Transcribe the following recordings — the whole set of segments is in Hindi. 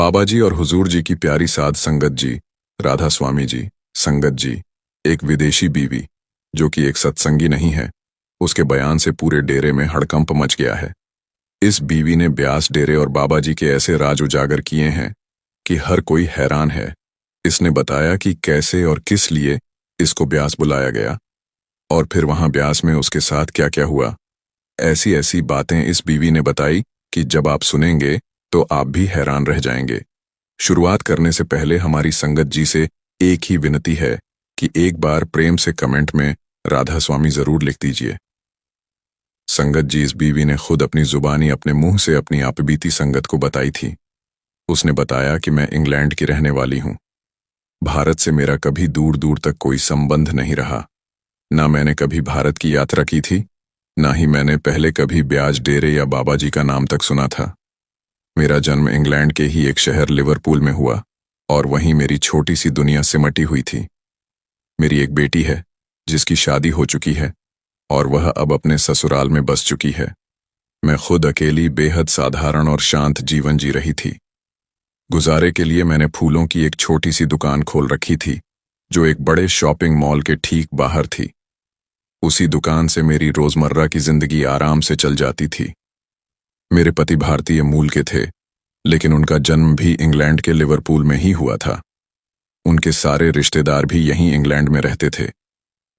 बाबा जी और हुजूर जी की प्यारी साध संगत जी, राधा स्वामी जी, संगत जी, एक विदेशी बीवी, जो कि एक सत्संगी नहीं है, उसके बयान से पूरे डेरे में हड़कंप मच गया है। इस बीवी ने ब्यास डेरे और बाबा जी के ऐसे राज उजागर किए हैं कि हर कोई हैरान है। इसने बताया कि कैसे और किस लिए इसको ब्यास बुलाया गया और फिर वहां ब्यास में उसके साथ क्या क्या हुआ। ऐसी ऐसी बातें इस बीवी ने बताई कि जब आप सुनेंगे तो आप भी हैरान रह जाएंगे। शुरुआत करने से पहले हमारी संगत जी से एक ही विनती है कि एक बार प्रेम से कमेंट में राधा स्वामी जरूर लिख दीजिए। संगत जी, इस बीवी ने खुद अपनी जुबानी अपने मुंह से अपनी आपबीती संगत को बताई थी। उसने बताया कि मैं इंग्लैंड की रहने वाली हूं। भारत से मेरा कभी दूर दूर तक कोई संबंध नहीं रहा। ना मैंने कभी भारत की यात्रा की थी, ना ही मैंने पहले कभी ब्याज डेरे या बाबा जी का नाम तक सुना था। मेरा जन्म इंग्लैंड के ही एक शहर लिवरपूल में हुआ और वहीं मेरी छोटी सी दुनिया सिमटी हुई थी। मेरी एक बेटी है जिसकी शादी हो चुकी है और वह अब अपने ससुराल में बस चुकी है। मैं खुद अकेली बेहद साधारण और शांत जीवन जी रही थी। गुजारे के लिए मैंने फूलों की एक छोटी सी दुकान खोल रखी थी जो एक बड़े शॉपिंग मॉल के ठीक बाहर थी। उसी दुकान से मेरी रोजमर्रा की जिंदगी आराम से चल जाती थी। मेरे पति भारतीय मूल के थे, लेकिन उनका जन्म भी इंग्लैंड के लिवरपूल में ही हुआ था। उनके सारे रिश्तेदार भी यहीं इंग्लैंड में रहते थे।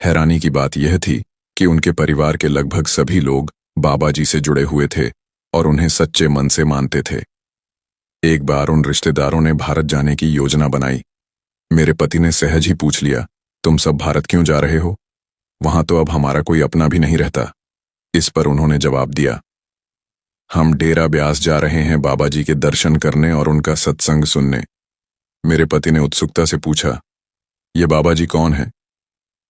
हैरानी की बात यह थी कि उनके परिवार के लगभग सभी लोग बाबा जी से जुड़े हुए थे और उन्हें सच्चे मन से मानते थे। एक बार उन रिश्तेदारों ने भारत जाने की योजना बनाई। मेरे पति ने सहज ही पूछ लिया, तुम सब भारत क्यों जा रहे हो? वहां तो अब हमारा कोई अपना भी नहीं रहता। इस पर उन्होंने जवाब दिया, हम डेरा ब्यास जा रहे हैं बाबा जी के दर्शन करने और उनका सत्संग सुनने। मेरे पति ने उत्सुकता से पूछा, ये बाबा जी कौन है?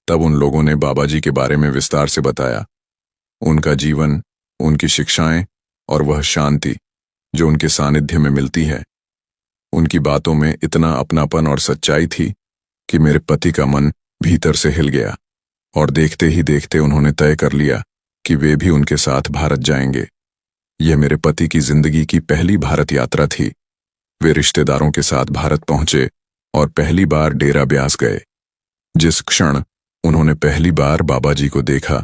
तब उन लोगों ने बाबा जी के बारे में विस्तार से बताया। उनका जीवन, उनकी शिक्षाएं और वह शांति जो उनके सानिध्य में मिलती है। उनकी बातों में इतना अपनापन और सच्चाई थी कि मेरे पति का मन भीतर से हिल गया और देखते ही देखते उन्होंने तय कर लिया कि वे भी उनके साथ भारत जाएंगे। यह मेरे पति की जिंदगी की पहली भारत यात्रा थी। वे रिश्तेदारों के साथ भारत पहुंचे और पहली बार डेरा ब्यास गए। जिस क्षण उन्होंने पहली बार बाबा जी को देखा,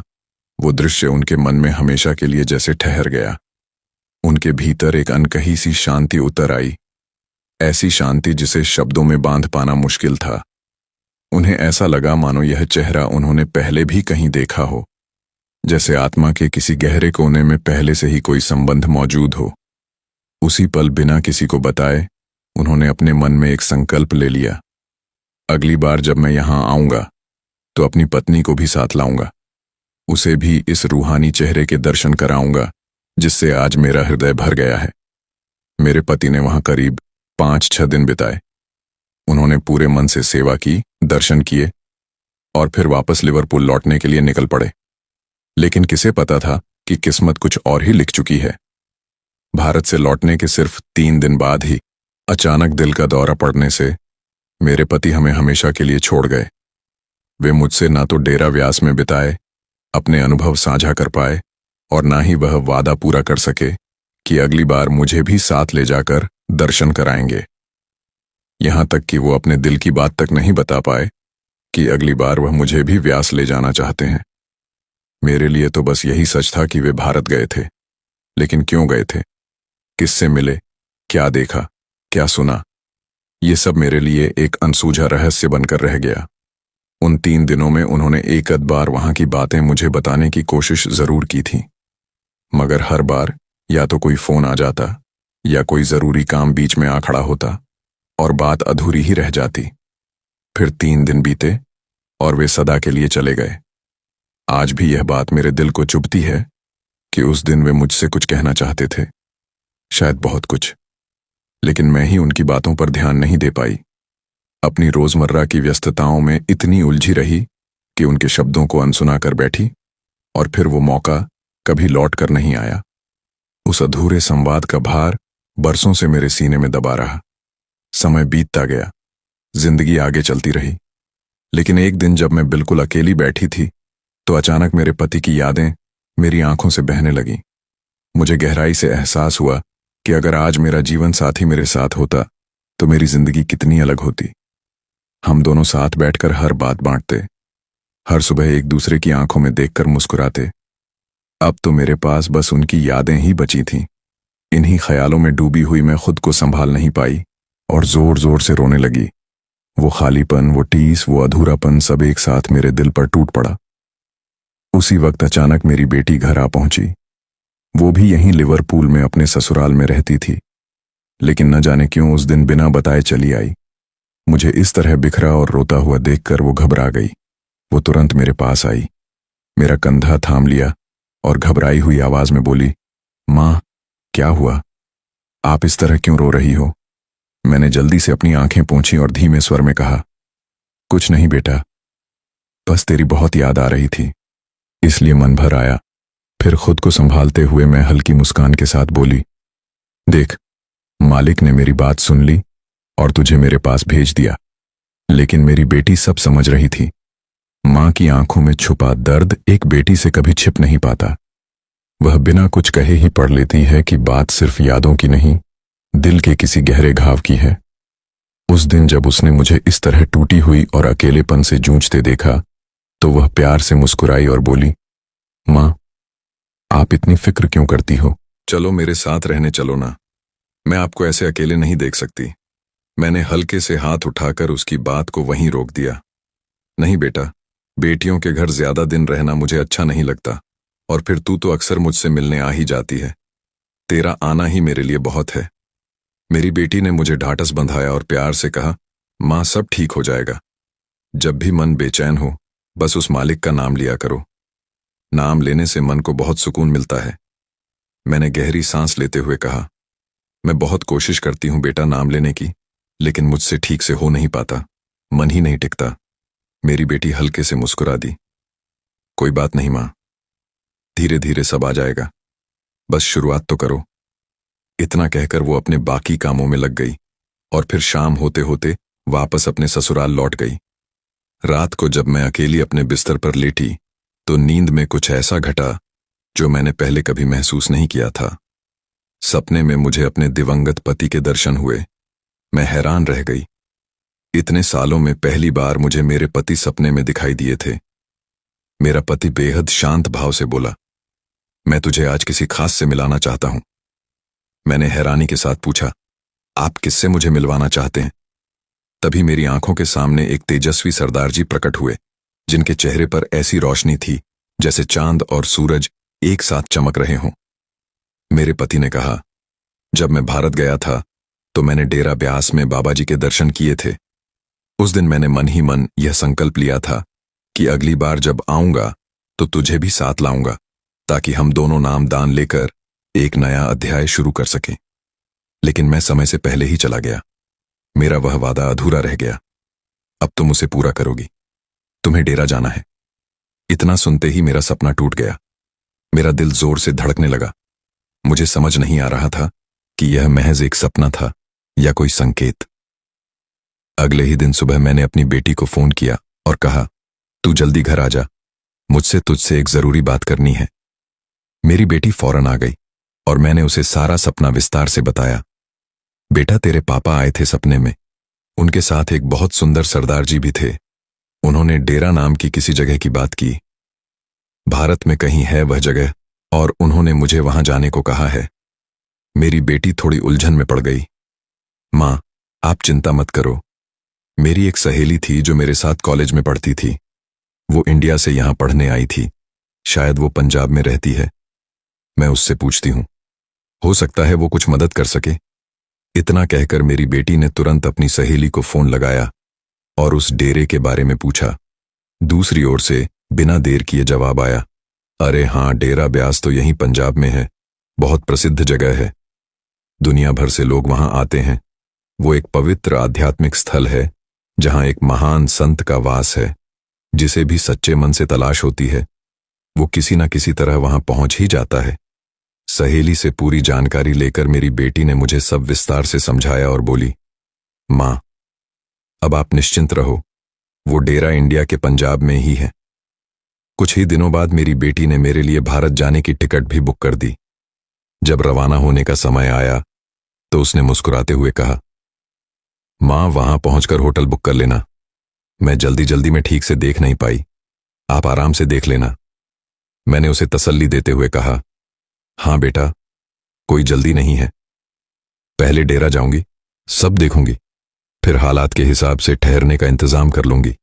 वो दृश्य उनके मन में हमेशा के लिए जैसे ठहर गया। उनके भीतर एक अनकही सी शांति उतर आई, ऐसी शांति जिसे शब्दों में बांध पाना मुश्किल था। उन्हें ऐसा लगा मानो यह चेहरा उन्होंने पहले भी कहीं देखा हो, जैसे आत्मा के किसी गहरे कोने में पहले से ही कोई संबंध मौजूद हो। उसी पल बिना किसी को बताए उन्होंने अपने मन में एक संकल्प ले लिया, अगली बार जब मैं यहां आऊंगा तो अपनी पत्नी को भी साथ लाऊंगा। उसे भी इस रूहानी चेहरे के दर्शन कराऊंगा जिससे आज मेरा हृदय भर गया है। मेरे पति ने वहां करीब 5-6 दिन बिताए। उन्होंने पूरे मन से सेवा की, दर्शन किए और फिर वापस लिवरपूल लौटने के लिए निकल पड़े। लेकिन किसे पता था कि किस्मत कुछ और ही लिख चुकी है। भारत से लौटने के सिर्फ 3 दिन बाद ही अचानक दिल का दौरा पड़ने से मेरे पति हमें हमेशा के लिए छोड़ गए। वे मुझसे ना तो डेरा व्यास में बिताए, अपने अनुभव साझा कर पाए और ना ही वह वादा पूरा कर सके कि अगली बार मुझे भी साथ ले जाकर दर्शन कराएंगे। यहां तक कि वो अपने दिल की बात तक नहीं बता पाए कि अगली बार वह मुझे भी व्यास ले जाना चाहते हैं। मेरे लिए तो बस यही सच था कि वे भारत गए थे, लेकिन क्यों गए थे, किससे मिले, क्या देखा, क्या सुना, ये सब मेरे लिए एक अनसूझा रहस्य बनकर रह गया। उन 3 दिनों में उन्होंने एक आध बार वहां की बातें मुझे बताने की कोशिश जरूर की थी, मगर हर बार या तो कोई फोन आ जाता या कोई जरूरी काम बीच में आ खड़ा होता और बात अधूरी ही रह जाती। फिर 3 दिन बीते और वे सदा के लिए चले गए। आज भी यह बात मेरे दिल को चुभती है कि उस दिन वे मुझसे कुछ कहना चाहते थे, शायद बहुत कुछ, लेकिन मैं ही उनकी बातों पर ध्यान नहीं दे पाई। अपनी रोजमर्रा की व्यस्तताओं में इतनी उलझी रही कि उनके शब्दों को अनसुना कर बैठी और फिर वो मौका कभी लौट कर नहीं आया। उस अधूरे संवाद का भार बरसों से मेरे सीने में दबा रहा। समय बीतता गया, जिंदगी आगे चलती रही, लेकिन एक दिन जब मैं बिल्कुल अकेली बैठी थी तो अचानक मेरे पति की यादें मेरी आंखों से बहने लगीं। मुझे गहराई से एहसास हुआ कि अगर आज मेरा जीवन साथी मेरे साथ होता तो मेरी जिंदगी कितनी अलग होती। हम दोनों साथ बैठकर हर बात बांटते, हर सुबह एक दूसरे की आंखों में देखकर मुस्कुराते। अब तो मेरे पास बस उनकी यादें ही बची थीं। इन्हीं ख्यालों में डूबी हुई मैं खुद को संभाल नहीं पाई और जोर जोर से रोने लगी। वो खालीपन, वो टीस, वो अधूरापन सब एक साथ मेरे दिल पर टूट पड़ा। उसी वक्त अचानक मेरी बेटी घर आ पहुंची। वो भी यहीं लिवरपूल में अपने ससुराल में रहती थी, लेकिन न जाने क्यों उस दिन बिना बताए चली आई। मुझे इस तरह बिखरा और रोता हुआ देखकर वो घबरा गई। वो तुरंत मेरे पास आई, मेरा कंधा थाम लिया और घबराई हुई आवाज में बोली, माँ, क्या हुआ? आप इस तरह क्यों रो रही हो? मैंने जल्दी से अपनी आंखें पोंछी और धीमे स्वर में कहा, कुछ नहीं बेटा, बस तेरी बहुत याद आ रही थी, इसलिए मन भर आया। फिर खुद को संभालते हुए मैं हल्की मुस्कान के साथ बोली, देख, मालिक ने मेरी बात सुन ली और तुझे मेरे पास भेज दिया। लेकिन मेरी बेटी सब समझ रही थी। मां की आंखों में छुपा दर्द एक बेटी से कभी छिप नहीं पाता। वह बिना कुछ कहे ही पढ़ लेती है कि बात सिर्फ यादों की नहीं, दिल के किसी गहरे घाव की है। उस दिन जब उसने मुझे इस तरह टूटी हुई और अकेलेपन से जूझते देखा, तो वह प्यार से मुस्कुराई और बोली, मां, आप इतनी फिक्र क्यों करती हो? चलो मेरे साथ रहने चलो ना, मैं आपको ऐसे अकेले नहीं देख सकती। मैंने हल्के से हाथ उठाकर उसकी बात को वहीं रोक दिया। नहीं बेटा, बेटियों के घर ज्यादा दिन रहना मुझे अच्छा नहीं लगता, और फिर तू तो अक्सर मुझसे मिलने आ ही जाती है। तेरा आना ही मेरे लिए बहुत है। मेरी बेटी ने मुझे ढाढ़स बंधाया और प्यार से कहा, मां, सब ठीक हो जाएगा। जब भी मन बेचैन हो, बस उस मालिक का नाम लिया करो। नाम लेने से मन को बहुत सुकून मिलता है। मैंने गहरी सांस लेते हुए कहा, मैं बहुत कोशिश करती हूं बेटा नाम लेने की, लेकिन मुझसे ठीक से हो नहीं पाता, मन ही नहीं टिकता। मेरी बेटी हल्के से मुस्कुरा दी। कोई बात नहीं मां, धीरे धीरे सब आ जाएगा, बस शुरुआत तो करो। इतना कहकर वो अपने बाकी कामों में लग गई और फिर शाम होते होते वापस अपने ससुराल लौट गई। रात को जब मैं अकेली अपने बिस्तर पर लेटी, तो नींद में कुछ ऐसा घटा जो मैंने पहले कभी महसूस नहीं किया था। सपने में मुझे अपने दिवंगत पति के दर्शन हुए। मैं हैरान रह गई। इतने सालों में पहली बार मुझे मेरे पति सपने में दिखाई दिए थे। मेरा पति बेहद शांत भाव से बोला, मैं तुझे आज किसी खास से मिलाना चाहता हूं। मैंने हैरानी के साथ पूछा, आप किससे मुझे मिलवाना चाहते हैं? तभी मेरी आंखों के सामने एक तेजस्वी सरदार जी प्रकट हुए, जिनके चेहरे पर ऐसी रोशनी थी जैसे चांद और सूरज एक साथ चमक रहे हों। मेरे पति ने कहा, जब मैं भारत गया था तो मैंने डेरा ब्यास में बाबा जी के दर्शन किए थे। उस दिन मैंने मन ही मन यह संकल्प लिया था कि अगली बार जब आऊंगा तो तुझे भी साथ लाऊंगा, ताकि हम दोनों नाम दान लेकर एक नया अध्याय शुरू कर सकें। लेकिन मैं समय से पहले ही चला गया। मेरा वह वादा अधूरा रह गया। अब तुम उसे पूरा करोगी। तुम्हें डेरा जाना है। इतना सुनते ही मेरा सपना टूट गया। मेरा दिल जोर से धड़कने लगा। मुझे समझ नहीं आ रहा था कि यह महज एक सपना था या कोई संकेत। अगले ही दिन सुबह मैंने अपनी बेटी को फोन किया और कहा, तू जल्दी घर आ जा, मुझसे तुझसे एक जरूरी बात करनी है। मेरी बेटी फौरन आ गई और मैंने उसे सारा सपना विस्तार से बताया। बेटा, तेरे पापा आए थे सपने में। उनके साथ एक बहुत सुंदर सरदार जी भी थे। उन्होंने डेरा नाम की किसी जगह की बात की। भारत में कहीं है वह जगह और उन्होंने मुझे वहां जाने को कहा है। मेरी बेटी थोड़ी उलझन में पड़ गई। मां, आप चिंता मत करो। मेरी एक सहेली थी जो मेरे साथ कॉलेज में पढ़ती थी। वो इंडिया से यहां पढ़ने आई थी। शायद वो पंजाब में रहती है। मैं उससे पूछती हूं, हो सकता है वो कुछ मदद कर सके। इतना कहकर मेरी बेटी ने तुरंत अपनी सहेली को फोन लगाया और उस डेरे के बारे में पूछा। दूसरी ओर से बिना देर किए जवाब आया, अरे हाँ, डेरा ब्यास तो यहीं पंजाब में है। बहुत प्रसिद्ध जगह है। दुनिया भर से लोग वहां आते हैं। वो एक पवित्र आध्यात्मिक स्थल है जहां एक महान संत का वास है। जिसे भी सच्चे मन से तलाश होती है, वो किसी न किसी तरह वहां पहुंच ही जाता है। सहेली से पूरी जानकारी लेकर मेरी बेटी ने मुझे सब विस्तार से समझाया और बोली, मां, अब आप निश्चिंत रहो। वो डेरा इंडिया के पंजाब में ही है। कुछ ही दिनों बाद मेरी बेटी ने मेरे लिए भारत जाने की टिकट भी बुक कर दी। जब रवाना होने का समय आया तो उसने मुस्कुराते हुए कहा, माँ, वहां पहुंचकर होटल बुक कर लेना। मैं जल्दी जल्दी में ठीक से देख नहीं पाई। आप आराम से देख लेना, मैंने उसे तसल्ली देते हुए कहा। हाँ बेटा, कोई जल्दी नहीं है। पहले डेरा जाऊंगी, सब देखूंगी, फिर हालात के हिसाब से ठहरने का इंतजाम कर लूंगी।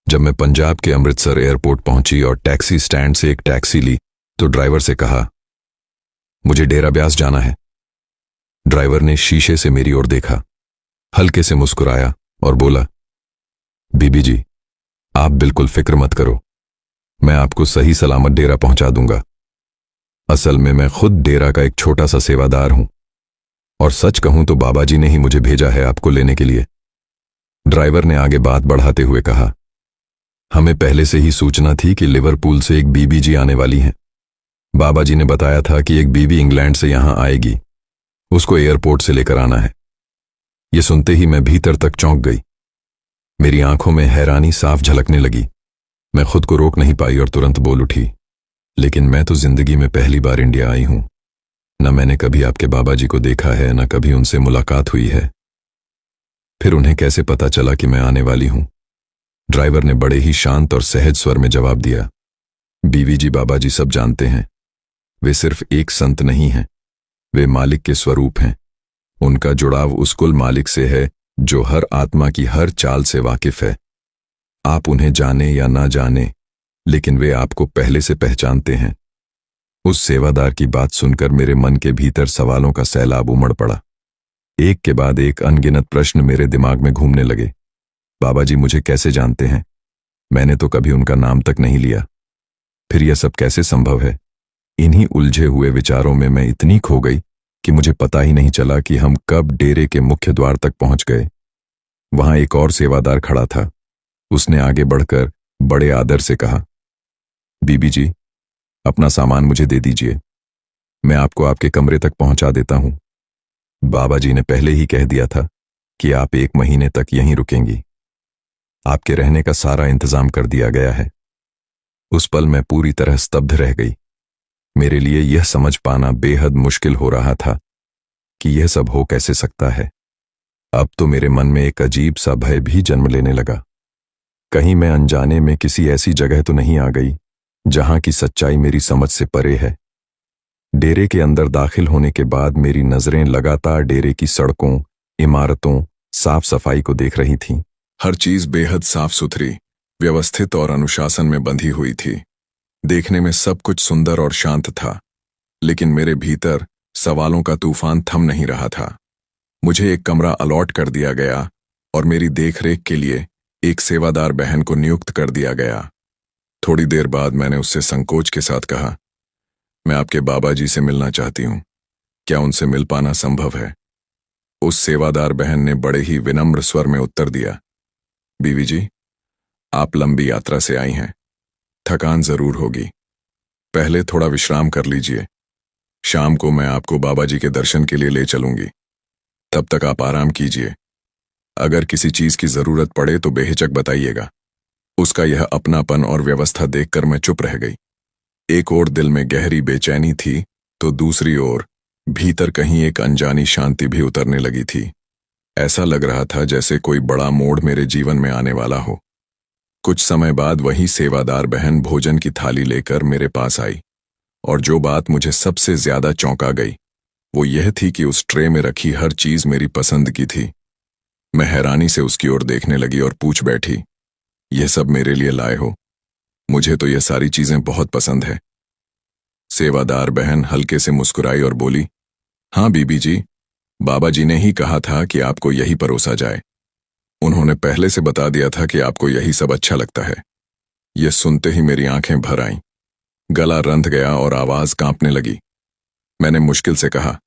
जब मैं पंजाब के अमृतसर एयरपोर्ट पहुंची और टैक्सी स्टैंड से एक टैक्सी ली तो ड्राइवर से कहा, मुझे डेरा ब्यास जाना है। ड्राइवर ने शीशे से मेरी ओर देखा, हल्के से मुस्कुराया और बोला, बीबी जी, आप बिल्कुल फिक्र मत करो, मैं आपको सही सलामत डेरा पहुंचा दूंगा। असल में मैं खुद डेरा का एक छोटा सा सेवादार हूं, और सच कहूं तो बाबा जी ने ही मुझे भेजा है आपको लेने के लिए। ड्राइवर ने आगे बात बढ़ाते हुए कहा, हमें पहले से ही सूचना थी कि लिवरपूल से एक बीबी जी आने वाली हैं। बाबा जी ने बताया था कि एक बीवी इंग्लैंड से यहां आएगी, उसको एयरपोर्ट से लेकर आना है। यह सुनते ही मैं भीतर तक चौंक गई। मेरी आंखों में हैरानी साफ झलकने लगी। मैं खुद को रोक नहीं पाई और तुरंत बोल उठी, लेकिन मैं तो जिंदगी में पहली बार इंडिया आई हूं। न मैंने कभी आपके बाबा जी को देखा है, न कभी उनसे मुलाकात हुई है। फिर उन्हें कैसे पता चला कि मैं आने वाली हूं? ड्राइवर ने बड़े ही शांत और सहज स्वर में जवाब दिया, बीवी जी, बाबा जी सब जानते हैं। वे सिर्फ एक संत नहीं हैं, वे मालिक के स्वरूप हैं। उनका जुड़ाव उस कुल मालिक से है जो हर आत्मा की हर चाल से वाकिफ है। आप उन्हें जाने या ना जाने, लेकिन वे आपको पहले से पहचानते हैं। उस सेवादार की बात सुनकर मेरे मन के भीतर सवालों का सैलाब उमड़ पड़ा। एक के बाद एक अनगिनत प्रश्न मेरे दिमाग में घूमने लगे। बाबा जी मुझे कैसे जानते हैं? मैंने तो कभी उनका नाम तक नहीं लिया। फिर यह सब कैसे संभव है? इन्हीं उलझे हुए विचारों में मैं इतनी खो गई कि मुझे पता ही नहीं चला कि हम कब डेरे के मुख्य द्वार तक पहुंच गए। वहां एक और सेवादार खड़ा था। उसने आगे बढ़कर बड़े आदर से कहा, बीबी जी, अपना सामान मुझे दे दीजिए, मैं आपको आपके कमरे तक पहुंचा देता हूं। बाबा जी ने पहले ही कह दिया था कि आप 1 महीने तक यहीं रुकेंगी। आपके रहने का सारा इंतजाम कर दिया गया है। उस पल मैं पूरी तरह स्तब्ध रह गई। मेरे लिए यह समझ पाना बेहद मुश्किल हो रहा था कि यह सब हो कैसे सकता है। अब तो मेरे मन में एक अजीब सा भय भी जन्म लेने लगा। कहीं मैं अनजाने में किसी ऐसी जगह तो नहीं आ गई जहां की सच्चाई मेरी समझ से परे है। डेरे के अंदर दाखिल होने के बाद मेरी नजरें लगातार डेरे की सड़कों, इमारतों, साफ सफाई को देख रही थीं। हर चीज बेहद साफ सुथरी, व्यवस्थित और अनुशासन में बंधी हुई थी। देखने में सब कुछ सुंदर और शांत था, लेकिन मेरे भीतर सवालों का तूफान थम नहीं रहा था। मुझे एक कमरा अलॉट कर दिया गया और मेरी देखरेख के लिए एक सेवादार बहन को नियुक्त कर दिया गया। थोड़ी देर बाद मैंने उससे संकोच के साथ कहा, मैं आपके बाबा जी से मिलना चाहती हूं, क्या उनसे मिल पाना संभव है? उस सेवादार बहन ने बड़े ही विनम्र स्वर में उत्तर दिया, बीवी जी, आप लंबी यात्रा से आई हैं, थकान जरूर होगी, पहले थोड़ा विश्राम कर लीजिए। शाम को मैं आपको बाबा जी के दर्शन के लिए ले चलूंगी, तब तक आप आराम कीजिए। अगर किसी चीज की जरूरत पड़े तो बेहिचक बताइएगा। उसका यह अपनापन और व्यवस्था देखकर मैं चुप रह गई। एक ओर दिल में गहरी बेचैनी थी तो दूसरी ओर भीतर कहीं एक अनजानी शांति भी उतरने लगी थी। ऐसा लग रहा था जैसे कोई बड़ा मोड़ मेरे जीवन में आने वाला हो। कुछ समय बाद वही सेवादार बहन भोजन की थाली लेकर मेरे पास आई, और जो बात मुझे सबसे ज्यादा चौंका गई वो यह थी कि उस ट्रे में रखी हर चीज मेरी पसंद की थी। मैं हैरानी से उसकी ओर देखने लगी और पूछ बैठी, यह सब मेरे लिए लाए हो? मुझे तो यह सारी चीजें बहुत पसंद है। सेवादार बहन हल्के से मुस्कुराई और बोली, हाँ बीबी जी, बाबा जी ने ही कहा था कि आपको यही परोसा जाए। उन्होंने पहले से बता दिया था कि आपको यही सब अच्छा लगता है। यह सुनते ही मेरी आंखें भर आईं, गला रंध गया और आवाज कांपने लगी। मैंने मुश्किल से कहा,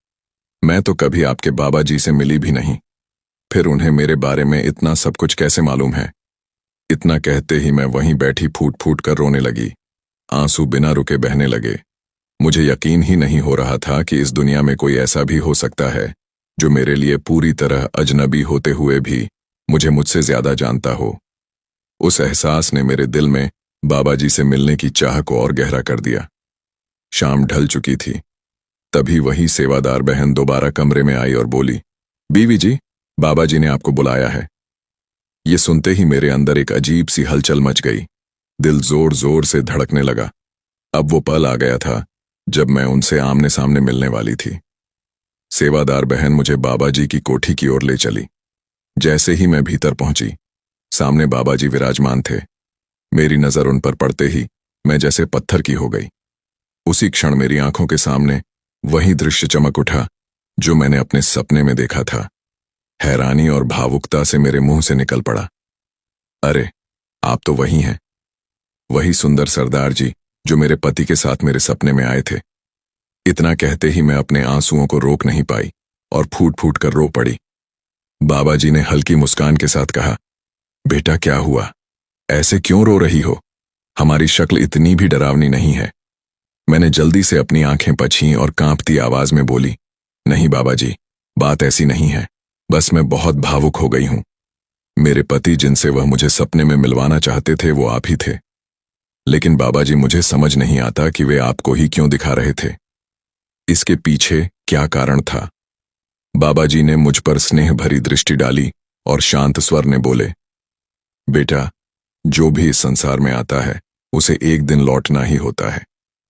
मैं तो कभी आपके बाबा जी से मिली भी नहीं, फिर उन्हें मेरे बारे में इतना सब कुछ कैसे मालूम है? इतना कहते ही मैं वहीं बैठी फूट फूट कर रोने लगी। आंसू बिना रुके बहने लगे। मुझे यकीन ही नहीं हो रहा था कि इस दुनिया में कोई ऐसा भी हो सकता है जो मेरे लिए पूरी तरह अजनबी होते हुए भी मुझे मुझसे ज्यादा जानता हो। उस एहसास ने मेरे दिल में बाबा जी से मिलने की चाह को और गहरा कर दिया। शाम ढल चुकी थी। तभी वही सेवादार बहन दोबारा कमरे में आई और बोली, बीवी जी, बाबा जी ने आपको बुलाया है। ये सुनते ही मेरे अंदर एक अजीब सी हलचल मच गई। दिल जोर जोर से धड़कने लगा। अब वो पल आ गया था जब मैं उनसे आमने सामने मिलने वाली थी। सेवादार बहन मुझे बाबा जी की कोठी की ओर ले चली। जैसे ही मैं भीतर पहुंची, सामने बाबा जी विराजमान थे। मेरी नजर उन पर पड़ते ही मैं जैसे पत्थर की हो गई। उसी क्षण मेरी आंखों के सामने वही दृश्य चमक उठा जो मैंने अपने सपने में देखा था। हैरानी और भावुकता से मेरे मुंह से निकल पड़ा, अरे, आप तो वही हैं, वही सुंदर सरदार जी जो मेरे पति के साथ मेरे सपने में आए थे। इतना कहते ही मैं अपने आंसुओं को रोक नहीं पाई और फूट फूट कर रो पड़ी। बाबा जी ने हल्की मुस्कान के साथ कहा, बेटा क्या हुआ, ऐसे क्यों रो रही हो? हमारी शक्ल इतनी भी डरावनी नहीं है। मैंने जल्दी से अपनी आंखें पछीं और कांपती आवाज में बोली, नहीं बाबा जी, बात ऐसी नहीं है, बस मैं बहुत भावुक हो गई हूं। मेरे पति जिनसे वह मुझे सपने में मिलवाना चाहते थे वो आप ही थे। लेकिन बाबा जी मुझे समझ नहीं आता कि वे आपको ही क्यों दिखा रहे थे। इसके पीछे क्या कारण था? बाबा जी ने मुझ पर स्नेह भरी दृष्टि डाली और शांत स्वर ने बोले, बेटा, जो भी इस संसार में आता है उसे एक दिन लौटना ही होता है।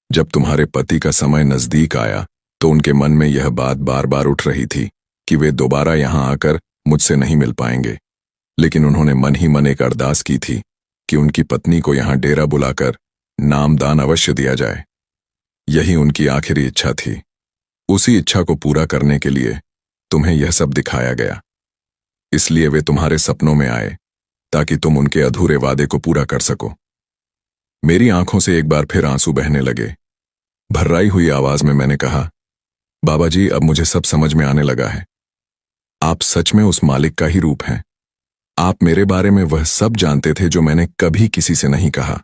जब तुम्हारे पति का समय नजदीक आया तो उनके मन में यह बात बार बार उठ रही थी कि वे दोबारा यहां आकर मुझसे नहीं मिल पाएंगे। लेकिन उन्होंने मन ही मन एक अरदास की थी कि उनकी पत्नी को यहां डेरा बुलाकर नामदान अवश्य दिया जाए। यही उनकी आखिरी इच्छा थी। उसी इच्छा को पूरा करने के लिए तुम्हें यह सब दिखाया गया। इसलिए वे तुम्हारे सपनों में आए ताकि तुम उनके अधूरे वादे को पूरा कर सको। मेरी आंखों से एक बार फिर आंसू बहने लगे। भर्राई हुई आवाज में मैंने कहा, बाबा जी, अब मुझे सब समझ में आने लगा है। आप सच में उस मालिक का ही रूप हैं। आप मेरे बारे में वह सब जानते थे जो मैंने कभी किसी से नहीं कहा।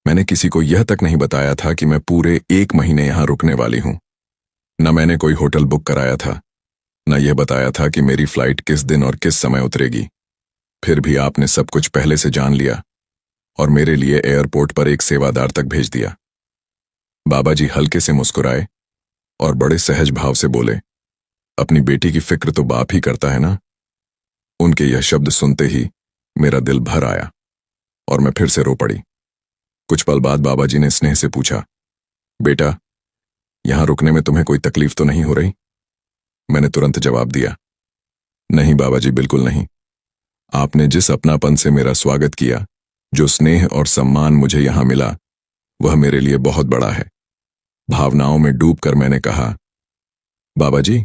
मैंने किसी को यह तक नहीं बताया था कि मैं पूरे 1 महीने यहां रुकने वाली हूं। न मैंने कोई होटल बुक कराया था, न यह बताया था कि मेरी फ्लाइट किस दिन और किस समय उतरेगी। फिर भी आपने सब कुछ पहले से जान लिया और मेरे लिए एयरपोर्ट पर एक सेवादार तक भेज दिया। बाबा जी हल्के से मुस्कुराए और बड़े सहज भाव से बोले, अपनी बेटी की फिक्र तो बाप ही करता है ना। उनके यह शब्द सुनते ही मेरा दिल भर आया और मैं फिर से रो पड़ी। कुछ पल बाद बाबा जी ने स्नेह से पूछा, बेटा, यहां रुकने में तुम्हें कोई तकलीफ तो नहीं हो रही? मैंने तुरंत जवाब दिया, नहीं बाबा जी, बिल्कुल नहीं। आपने जिस अपनापन से मेरा स्वागत किया, जो स्नेह और सम्मान मुझे यहां मिला, वह मेरे लिए बहुत बड़ा है। भावनाओं में डूबकर मैंने कहा, बाबा जी,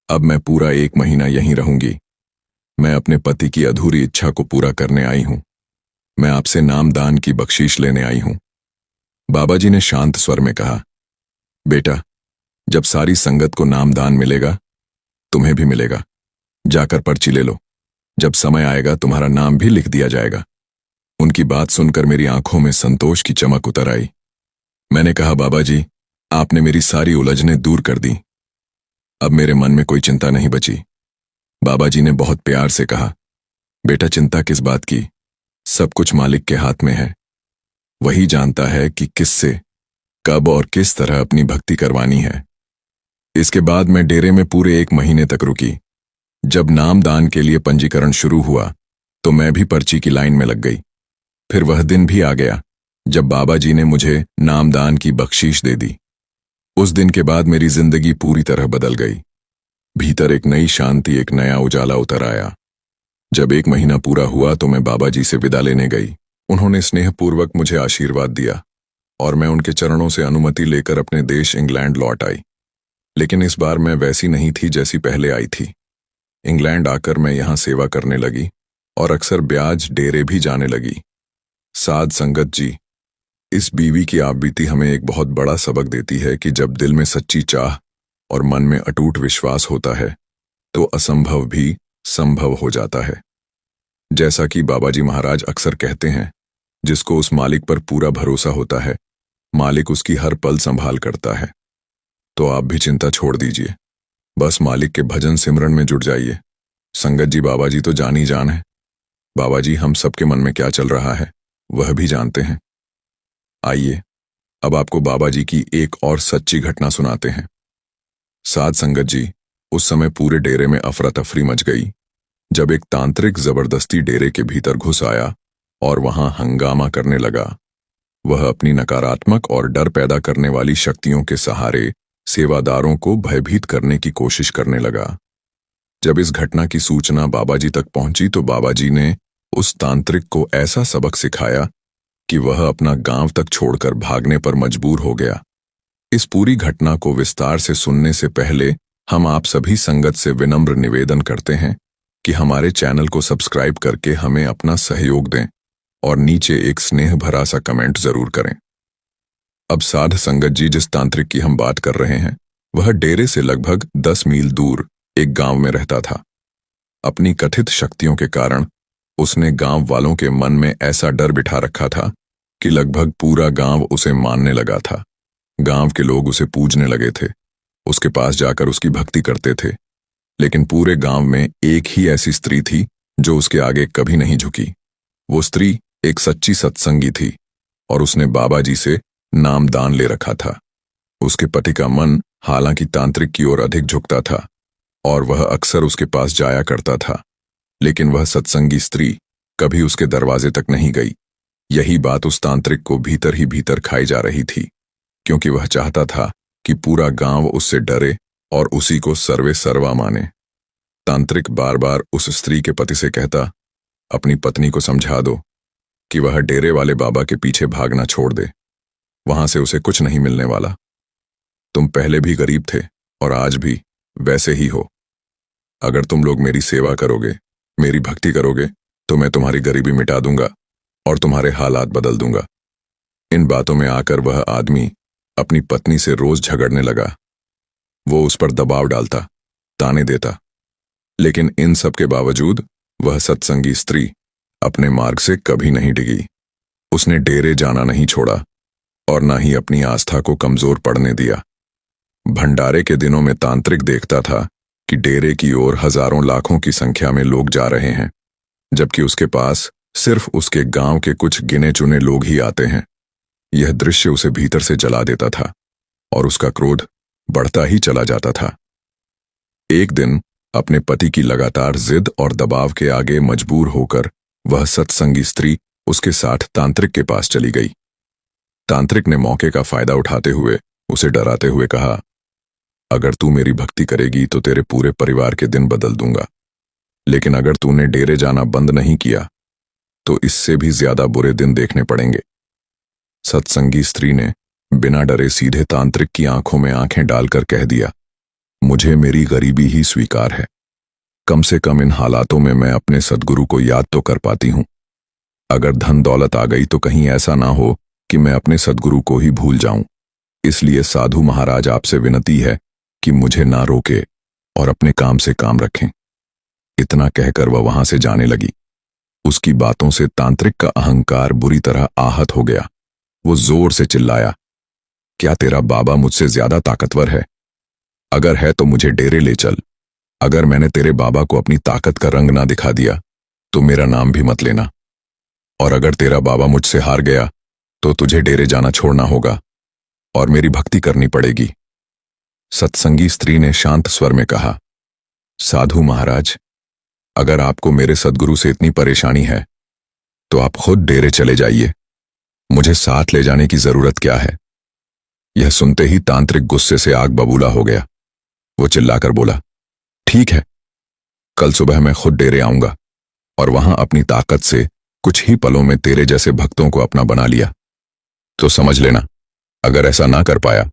अब मैं पूरा 1 महीना यहीं रहूंगी। मैं अपने पति की अधूरी इच्छा को पूरा करने आई हूं। मैं आपसे नामदान की बख्शीश लेने आई हूं। बाबा जी ने शांत स्वर में कहा, बेटा, जब सारी संगत को नामदान मिलेगा, तुम्हें भी मिलेगा। जाकर पर्ची ले लो। जब समय आएगा तुम्हारा नाम भी लिख दिया जाएगा। उनकी बात सुनकर मेरी आंखों में संतोष की चमक उतर आई। मैंने कहा, बाबा जी, आपने मेरी सारी उलझनें दूर कर दी। अब मेरे मन में कोई चिंता नहीं बची। बाबा जी ने बहुत प्यार से कहा, बेटा, चिंता किस बात की? सब कुछ मालिक के हाथ में है। वही जानता है कि किससे, कब और किस तरह अपनी भक्ति करवानी है। इसके बाद मैं डेरे में पूरे 1 महीने तक रुकी। जब नामदान के लिए पंजीकरण शुरू हुआ तो मैं भी पर्ची की लाइन में लग गई। फिर वह दिन भी आ गया जब बाबा जी ने मुझे नामदान की बख्शीश दे दी। उस दिन के बाद मेरी जिंदगी पूरी तरह बदल गई। भीतर एक नई शांति, एक नया उजाला उतर आया। जब 1 महीना पूरा हुआ तो मैं बाबा जी से विदा लेने गई। उन्होंने स्नेहपूर्वक मुझे आशीर्वाद दिया और मैं उनके चरणों से अनुमति लेकर अपने देश इंग्लैंड लौट आई। लेकिन इस बार मैं वैसी नहीं थी जैसी पहले आई थी। इंग्लैंड आकर मैं यहाँ सेवा करने लगी और अक्सर ब्याज डेरे भी जाने लगी। साध संगत जी, इस बीवी की आपबीती हमें एक बहुत बड़ा सबक देती है कि जब दिल में सच्ची चाह और मन में अटूट विश्वास होता है तो असंभव भी संभव हो जाता है। जैसा कि बाबा जी महाराज अक्सर कहते हैं, जिसको उस मालिक पर पूरा भरोसा होता है, मालिक उसकी हर पल संभाल करता है। तो आप भी चिंता छोड़ दीजिए, बस मालिक के भजन सिमरन में जुट जाइए। संगत जी, बाबा जी तो जान ही जान है। बाबा जी हम सबके मन में क्या चल रहा है वह भी जानते हैं। आइए अब आपको बाबा जी की एक और सच्ची घटना सुनाते हैं। साध संगत जी, उस समय पूरे डेरे में अफरा तफरी मच गई जब एक तांत्रिक जबरदस्ती डेरे के भीतर घुस आया और वहां हंगामा करने लगा। वह अपनी नकारात्मक और डर पैदा करने वाली शक्तियों के सहारे सेवादारों को भयभीत करने की कोशिश करने लगा। जब इस घटना की सूचना बाबाजी तक पहुंची तो बाबाजी ने उस तांत्रिक को ऐसा सबक सिखाया कि वह अपना गांव तक छोड़कर भागने पर मजबूर हो गया। इस पूरी घटना को विस्तार से सुनने से पहले हम आप सभी संगत से विनम्र निवेदन करते हैं कि हमारे चैनल को सब्सक्राइब करके हमें अपना सहयोग दें और नीचे एक स्नेह भरा सा कमेंट जरूर करें। अब साध संगत जी, जिस तांत्रिक की हम बात कर रहे हैं वह डेरे से लगभग 10 मील दूर एक गांव में रहता था। अपनी कथित शक्तियों के कारण उसने गांव वालों के मन में ऐसा डर बिठा रखा था कि लगभग पूरा गांव उसे मानने लगा था। गांव के लोग उसे पूजने लगे थे, उसके पास जाकर उसकी भक्ति करते थे। लेकिन पूरे गांव में एक ही ऐसी स्त्री थी जो उसके आगे कभी नहीं झुकी। वो स्त्री एक सच्ची सत्संगी थी और उसने बाबाजी से नामदान ले रखा था। उसके पति का मन हालांकि तांत्रिक की ओर अधिक झुकता था और वह अक्सर उसके पास जाया करता था, लेकिन वह सत्संगी स्त्री कभी उसके दरवाजे तक नहीं गई। यही बात उस तांत्रिक को भीतर ही भीतर खाई जा रही थी, क्योंकि वह चाहता था कि पूरा गांव उससे डरे और उसी को सर्वे सर्वा माने। तांत्रिक बार बार उस स्त्री के पति से कहता, अपनी पत्नी को समझा दो कि वह डेरे वाले बाबा के पीछे भागना छोड़ दे, वहां से उसे कुछ नहीं मिलने वाला। तुम पहले भी गरीब थे और आज भी वैसे ही हो। अगर तुम लोग मेरी सेवा करोगे, मेरी भक्ति करोगे, तो मैं तुम्हारी गरीबी मिटा दूंगा और तुम्हारे हालात बदल दूंगा। इन बातों में आकर वह आदमी अपनी पत्नी से रोज झगड़ने लगा। वो उस पर दबाव डालता, ताने देता, लेकिन इन सब के बावजूद वह सत्संगी स्त्री अपने मार्ग से कभी नहीं डिगी। उसने डेरे जाना नहीं छोड़ा और न ही अपनी आस्था को कमजोर पड़ने दिया। भंडारे के दिनों में तांत्रिक देखता था कि डेरे की ओर हजारों लाखों की संख्या में लोग जा रहे हैं, जबकि उसके पास सिर्फ उसके गांव के कुछ गिने चुने लोग ही आते हैं। यह दृश्य उसे भीतर से जला देता था और उसका क्रोध बढ़ता ही चला जाता था। एक दिन अपने पति की लगातार जिद और दबाव के आगे मजबूर होकर वह सत्संगी स्त्री उसके साथ तांत्रिक के पास चली गई। तांत्रिक ने मौके का फायदा उठाते हुए उसे डराते हुए कहा, अगर तू मेरी भक्ति करेगी तो तेरे पूरे परिवार के दिन बदल दूंगा, लेकिन अगर तूने डेरे जाना बंद नहीं किया तो इससे भी ज्यादा बुरे दिन देखने पड़ेंगे। सत्संगी स्त्री ने बिना डरे सीधे तांत्रिक की आंखों में आंखें डालकर कह दिया, मुझे मेरी गरीबी ही स्वीकार है। कम से कम इन हालातों में मैं अपने सद्गुरु को याद तो कर पाती हूं। अगर धन दौलत आ गई तो कहीं ऐसा ना हो कि मैं अपने सद्गुरु को ही भूल जाऊं। इसलिए साधु महाराज आपसे विनती है कि मुझे ना रोके और अपने काम से काम रखें। इतना कहकर वह वहां से जाने लगी। उसकी बातों से तांत्रिक का अहंकार बुरी तरह आहत हो गया। वो जोर से चिल्लाया, क्या तेरा बाबा मुझसे ज्यादा ताकतवर है? अगर है तो मुझे डेरे ले चल। अगर मैंने तेरे बाबा को अपनी ताकत का रंग ना दिखा दिया तो मेरा नाम भी मत लेना। और अगर तेरा बाबा मुझसे हार गया तो तुझे डेरे जाना छोड़ना होगा और मेरी भक्ति करनी पड़ेगी। सत्संगी स्त्री ने शांत स्वर में कहा, साधु महाराज, अगर आपको मेरे सद्गुरु से इतनी परेशानी है तो आप खुद डेरे चले जाइए। मुझे साथ ले जाने की जरूरत क्या है? यह सुनते ही तांत्रिक गुस्से से आग बबूला हो गया। वो चिल्लाकर बोला, ठीक है, कल सुबह मैं खुद डेरे आऊंगा और वहां अपनी ताकत से कुछ ही पलों में तेरे जैसे भक्तों को अपना बना लिया। तो समझ लेना, अगर ऐसा ना कर पाया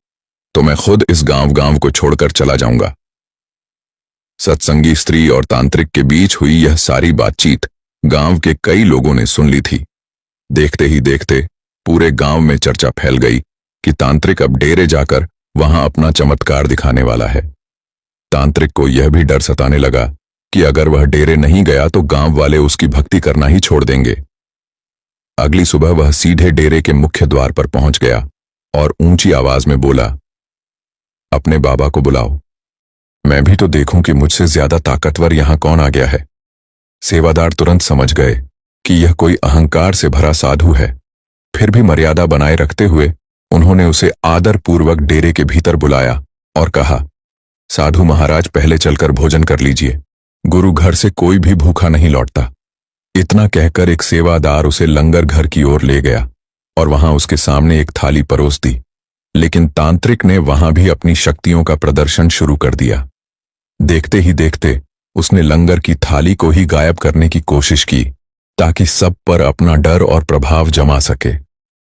तो मैं खुद इस गांव को छोड़कर चला जाऊंगा। सत्संगी स्त्री और तांत्रिक के बीच हुई यह सारी बातचीत गांव के कई लोगों ने सुन ली थी। देखते ही देखते पूरे गांव में चर्चा फैल गई कि तांत्रिक अब डेरे जाकर वहां अपना चमत्कार दिखाने वाला है। तांत्रिक को यह भी डर सताने लगा कि अगर वह डेरे नहीं गया तो गांव वाले उसकी भक्ति करना ही छोड़ देंगे। अगली सुबह वह सीधे डेरे के मुख्य द्वार पर पहुंच गया और ऊंची आवाज में बोला, अपने बाबा को बुलाओ, मैं भी तो देखूं कि मुझसे ज्यादा ताकतवर यहां कौन आ गया है। सेवादार तुरंत समझ गए कि यह कोई अहंकार से भरा साधु है। फिर भी मर्यादा बनाए रखते हुए उन्होंने उसे आदरपूर्वक डेरे के भीतर बुलाया और कहा, साधु महाराज पहले चलकर भोजन कर लीजिए, गुरु घर से कोई भी भूखा नहीं लौटता। इतना कहकर एक सेवादार उसे लंगर घर की ओर ले गया और वहां उसके सामने एक थाली परोस दी। लेकिन तांत्रिक ने वहां भी अपनी शक्तियों का प्रदर्शन शुरू कर दिया। देखते ही देखते उसने लंगर की थाली को ही गायब करने की कोशिश की ताकि सब पर अपना डर और प्रभाव जमा सके।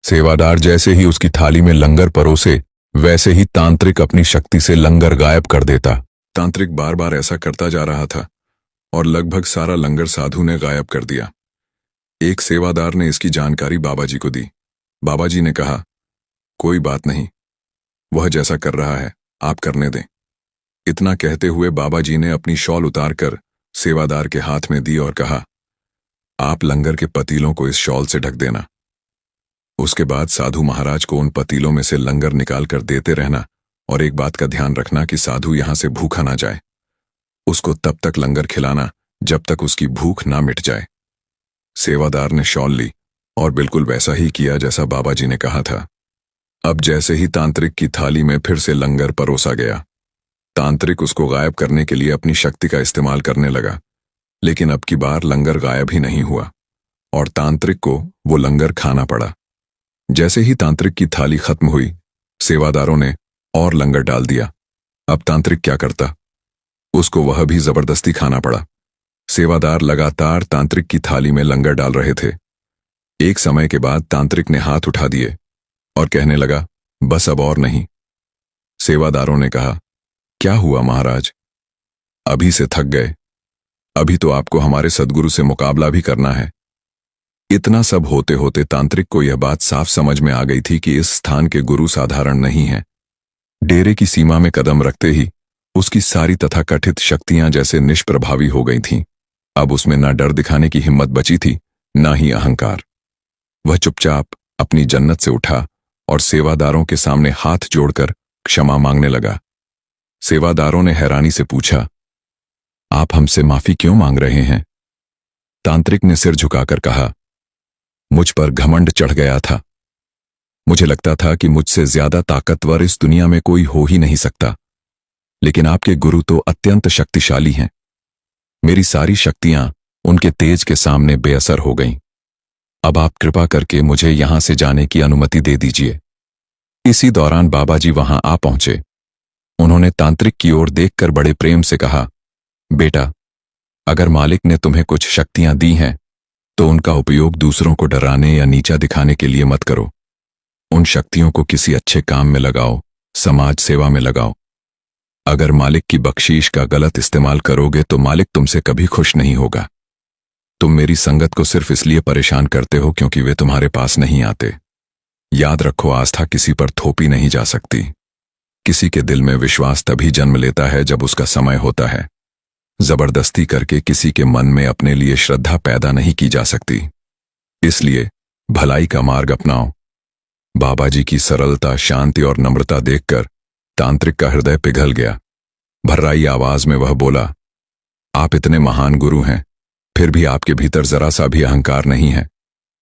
सेवादार जैसे ही उसकी थाली में लंगर परोसे, वैसे ही तांत्रिक अपनी शक्ति से लंगर गायब कर देता। तांत्रिक बार बार ऐसा करता जा रहा था और लगभग सारा लंगर साधु ने गायब कर दिया। एक सेवादार ने इसकी जानकारी बाबा जी को दी। बाबा जी ने कहा, कोई बात नहीं, वह जैसा कर रहा है आप करने दें। इतना कहते हुए बाबा जी ने अपनी शॉल उतारकर सेवादार के हाथ में दी और कहा, आप लंगर के पतीलों को इस शॉल से ढक देना। उसके बाद साधु महाराज को उन पतीलों में से लंगर निकाल कर देते रहना और एक बात का ध्यान रखना कि साधु यहां से भूखा ना जाए। उसको तब तक लंगर खिलाना जब तक उसकी भूख ना मिट जाए। सेवादार ने शॉल ली और बिल्कुल वैसा ही किया जैसा बाबा जी ने कहा था। अब जैसे ही तांत्रिक की थाली में फिर से लंगर परोसा गया, तांत्रिक उसको गायब करने के लिए अपनी शक्ति का इस्तेमाल करने लगा, लेकिन अब की बार लंगर गायब ही नहीं हुआ और तांत्रिक को वो लंगर खाना पड़ा। जैसे ही तांत्रिक की थाली खत्म हुई, सेवादारों ने और लंगर डाल दिया। अब तांत्रिक क्या करता? उसको वह भी जबरदस्ती खाना पड़ा। सेवादार लगातार तांत्रिक की थाली में लंगर डाल रहे थे। एक समय के बाद तांत्रिक ने हाथ उठा दिए और कहने लगा, बस अब और नहीं। सेवादारों ने कहा, क्या हुआ महाराज? अभी से थक गए? अभी तो आपको हमारे सद्गुरु से मुकाबला भी करना है। इतना सब होते होते तांत्रिक को यह बात साफ समझ में आ गई थी कि इस स्थान के गुरु साधारण नहीं हैं। डेरे की सीमा में कदम रखते ही उसकी सारी तथाकथित शक्तियां जैसे निष्प्रभावी हो गई थीं। अब उसमें ना डर दिखाने की हिम्मत बची थी, ना ही अहंकार। वह चुपचाप अपनी जन्नत से उठा और सेवादारों के सामने हाथ जोड़कर क्षमा मांगने लगा। सेवादारों ने हैरानी से पूछा, आप हमसे माफी क्यों मांग रहे हैं? तांत्रिक ने सिर झुकाकर कहा, मुझ पर घमंड चढ़ गया था। मुझे लगता था कि मुझसे ज्यादा ताकतवर इस दुनिया में कोई हो ही नहीं सकता, लेकिन आपके गुरु तो अत्यंत शक्तिशाली हैं। मेरी सारी शक्तियां उनके तेज के सामने बेअसर हो गईं। अब आप कृपा करके मुझे यहां से जाने की अनुमति दे दीजिए। इसी दौरान बाबा जी वहां आ पहुंचे। उन्होंने तांत्रिक की ओर देखकर बड़े प्रेम से कहा, बेटा, अगर मालिक ने तुम्हें कुछ शक्तियां दी हैं तो उनका उपयोग दूसरों को डराने या नीचा दिखाने के लिए मत करो। उन शक्तियों को किसी अच्छे काम में लगाओ, समाज सेवा में लगाओ। अगर मालिक की बख्शीश का गलत इस्तेमाल करोगे तो मालिक तुमसे कभी खुश नहीं होगा। तुम मेरी संगत को सिर्फ इसलिए परेशान करते हो क्योंकि वे तुम्हारे पास नहीं आते। याद रखो, आस्था किसी पर थोपी नहीं जा सकती। किसी के दिल में विश्वास तभी जन्म लेता है जब उसका समय होता है। जबरदस्ती करके किसी के मन में अपने लिए श्रद्धा पैदा नहीं की जा सकती। इसलिए भलाई का मार्ग अपनाओ। बाबा जी की सरलता, शांति और नम्रता देखकर तांत्रिक का हृदय पिघल गया। भर्राई आवाज में वह बोला, आप इतने महान गुरु हैं, फिर भी आपके भीतर जरा सा भी अहंकार नहीं है।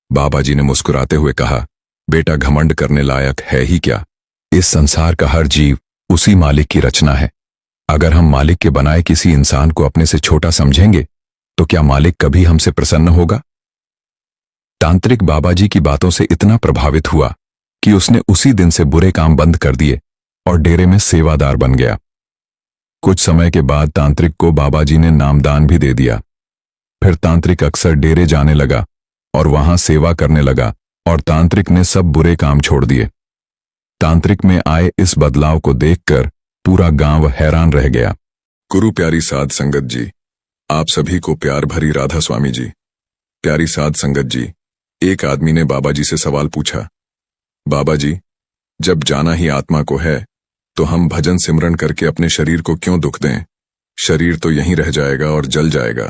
बाबा जी ने मुस्कुराते हुए कहा, बेटा, घमंड करने लायक है ही क्या? इस संसार का हर जीव उसी मालिक की रचना है। अगर हम मालिक के बनाए किसी इंसान को अपने से छोटा समझेंगे तो क्या मालिक कभी हमसे प्रसन्न होगा? तांत्रिक बाबा जी की बातों से इतना प्रभावित हुआ कि उसने उसी दिन से बुरे काम बंद कर दिए और डेरे में सेवादार बन गया। कुछ समय के बाद तांत्रिक को बाबा जी ने नामदान भी दे दिया। फिर तांत्रिक अक्सर डेरे जाने लगा और वहां सेवा करने लगा और तांत्रिक ने सब बुरे काम छोड़ दिए। तांत्रिक में आए इस बदलाव को देखकर पूरा गांव हैरान रह गया। गुरु प्यारी साध संगत जी, आप सभी को प्यार भरी राधा स्वामी जी। प्यारी साध संगत जी, एक आदमी ने बाबा जी से सवाल पूछा, बाबा जी, जब जाना ही आत्मा को है तो हम भजन सिमरन करके अपने शरीर को क्यों दुख दें? शरीर तो यहीं रह जाएगा और जल जाएगा।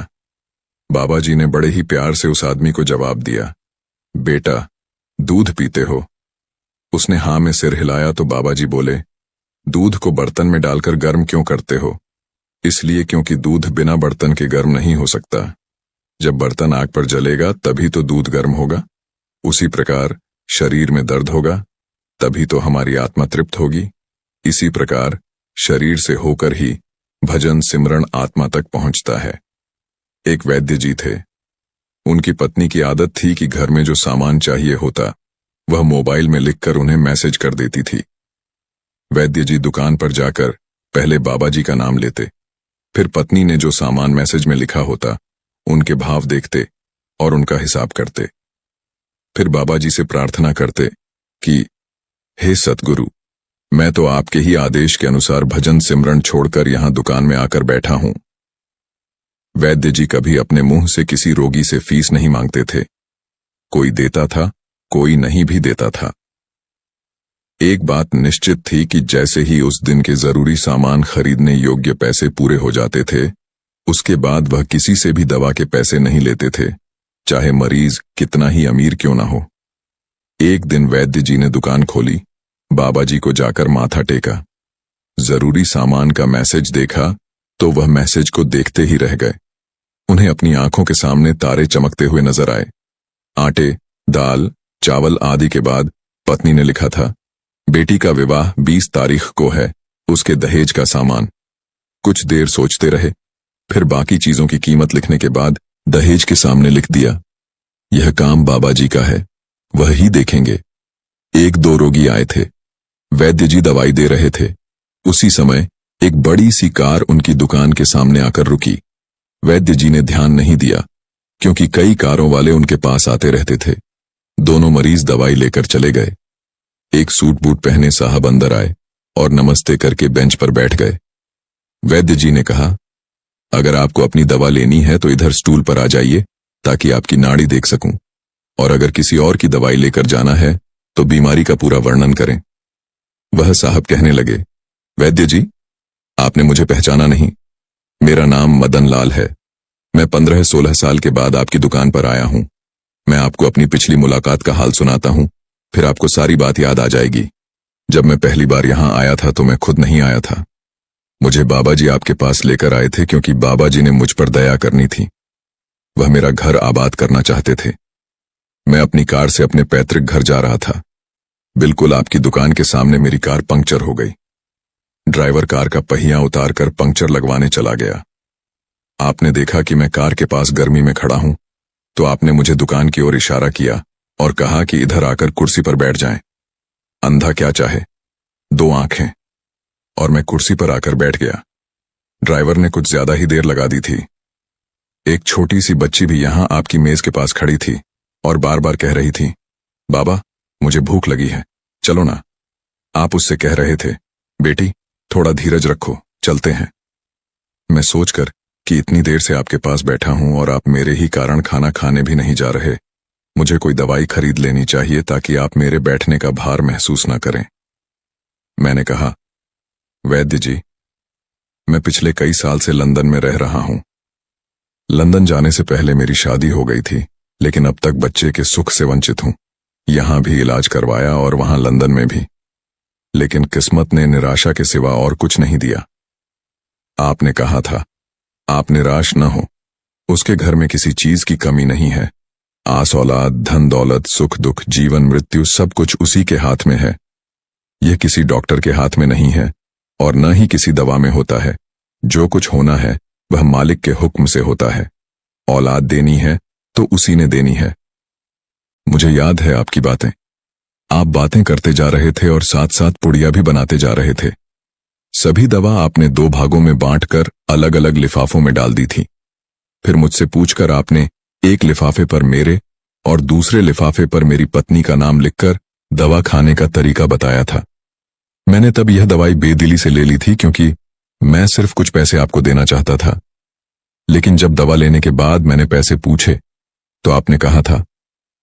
बाबा जी ने बड़े ही प्यार से उस आदमी को जवाब दिया, बेटा, दूध पीते हो? उसने हाँ में सिर हिलाया तो बाबा जी बोले, दूध को बर्तन में डालकर गर्म क्यों करते हो? इसलिए क्योंकि दूध बिना बर्तन के गर्म नहीं हो सकता। जब बर्तन आग पर जलेगा तभी तो दूध गर्म होगा। उसी प्रकार शरीर में दर्द होगा तभी तो हमारी आत्मा तृप्त होगी। इसी प्रकार शरीर से होकर ही भजन सिमरण आत्मा तक पहुंचता है। एक वैद्य जी थे। उनकी पत्नी की आदत थी कि घर में जो सामान चाहिए होता वह मोबाइल में लिखकर उन्हें मैसेज कर देती थी। वैद्य जी दुकान पर जाकर पहले बाबा जी का नाम लेते, फिर पत्नी ने जो सामान मैसेज में लिखा होता उनके भाव देखते और उनका हिसाब करते। फिर बाबा जी से प्रार्थना करते कि हे सतगुरु, मैं तो आपके ही आदेश के अनुसार भजन सिमरण छोड़कर यहां दुकान में आकर बैठा हूं। वैद्य जी कभी अपने मुंह से किसी रोगी से फीस नहीं मांगते थे। कोई देता था, कोई नहीं भी देता था। एक बात निश्चित थी कि जैसे ही उस दिन के जरूरी सामान खरीदने योग्य पैसे पूरे हो जाते थे, उसके बाद वह किसी से भी दवा के पैसे नहीं लेते थे, चाहे मरीज कितना ही अमीर क्यों ना हो। एक दिन वैद्य जी ने दुकान खोली, बाबा जी को जाकर माथा टेका, जरूरी सामान का मैसेज देखा तो वह मैसेज को देखते ही रह गए। उन्हें अपनी आंखों के सामने तारे चमकते हुए नजर आए। आटे, दाल, चावल आदि के बाद पत्नी ने लिखा था, बेटी का विवाह 20 तारीख को है, उसके दहेज का सामान। कुछ देर सोचते रहे, फिर बाकी चीजों की कीमत लिखने के बाद दहेज के सामने लिख दिया, यह काम बाबा जी का है, वह ही देखेंगे। 1-2 रोगी आए थे। वैद्य जी दवाई दे रहे थे। उसी समय एक बड़ी सी कार उनकी दुकान के सामने आकर रुकी। वैद्य जी ने ध्यान नहीं दिया, क्योंकि कई कारों वाले उनके पास आते रहते थे। दोनों मरीज दवाई लेकर चले गए। एक सूट बूट पहने साहब अंदर आए और नमस्ते करके बेंच पर बैठ गए। वैद्य जी ने कहा, अगर आपको अपनी दवा लेनी है तो इधर स्टूल पर आ जाइए ताकि आपकी नाड़ी देख सकूं, और अगर किसी और की दवाई लेकर जाना है तो बीमारी का पूरा वर्णन करें। वह साहब कहने लगे, वैद्य जी, आपने मुझे पहचाना नहीं। मेरा नाम मदन लाल है। मैं 15-16 साल के बाद आपकी दुकान पर आया हूं। मैं आपको अपनी पिछली मुलाकात का हाल सुनाता हूं, फिर आपको सारी बात याद आ जाएगी। जब मैं पहली बार यहां आया था तो मैं खुद नहीं आया था। मुझे बाबा जी आपके पास लेकर आए थे क्योंकि बाबा जी ने मुझ पर दया करनी थी। वह मेरा घर आबाद करना चाहते थे। मैं अपनी कार से अपने पैतृक घर जा रहा था। बिल्कुल आपकी दुकान के सामने मेरी कार पंक्चर हो गई। ड्राइवर कार का पहिया उतारकर पंक्चर लगवाने चला गया। आपने देखा कि मैं कार के पास गर्मी में खड़ा हूं, तो आपने मुझे दुकान की ओर इशारा किया और कहा कि इधर आकर कुर्सी पर बैठ जाएं। अंधा क्या चाहे, 2 आंखें। और मैं कुर्सी पर आकर बैठ गया। ड्राइवर ने कुछ ज्यादा ही देर लगा दी थी। एक छोटी सी बच्ची भी यहां आपकी मेज के पास खड़ी थी और बार बार कह रही थी, बाबा मुझे भूख लगी है, चलो ना। आप उससे कह रहे थे, बेटी थोड़ा धीरज रखो, चलते हैं। मैं सोचकर कि इतनी देर से आपके पास बैठा हूं और आप मेरे ही कारण खाना खाने भी नहीं जा रहे, मुझे कोई दवाई खरीद लेनी चाहिए ताकि आप मेरे बैठने का भार महसूस न करें। मैंने कहा, वैद्य जी, मैं पिछले कई साल से लंदन में रह रहा हूं। लंदन जाने से पहले मेरी शादी हो गई थी, लेकिन अब तक बच्चे के सुख से वंचित हूं। यहां भी इलाज करवाया और वहां लंदन में भी, लेकिन किस्मत ने निराशा के सिवा और कुछ नहीं दिया। आपने कहा था, आप निराश न हो, उसके घर में किसी चीज की कमी नहीं है। आस औलाद, धन दौलत, सुख दुख, जीवन मृत्यु सब कुछ उसी के हाथ में है। यह किसी डॉक्टर के हाथ में नहीं है और न ही किसी दवा में होता है। जो कुछ होना है वह मालिक के हुक्म से होता है। औलाद देनी है तो उसी ने देनी है। मुझे याद है आपकी बातें। आप बातें करते जा रहे थे और साथ साथ पुड़िया भी बनाते जा रहे थे। सभी दवा आपने 2 भागों में बांटकर अलग अलग लिफाफों में डाल दी थी। फिर मुझसे पूछकर आपने एक लिफाफे पर मेरे और दूसरे लिफाफे पर मेरी पत्नी का नाम लिखकर दवा खाने का तरीका बताया था। मैंने तब यह दवाई बेदिली से ले ली थी, क्योंकि मैं सिर्फ कुछ पैसे आपको देना चाहता था। लेकिन जब दवा लेने के बाद मैंने पैसे पूछे तो आपने कहा था,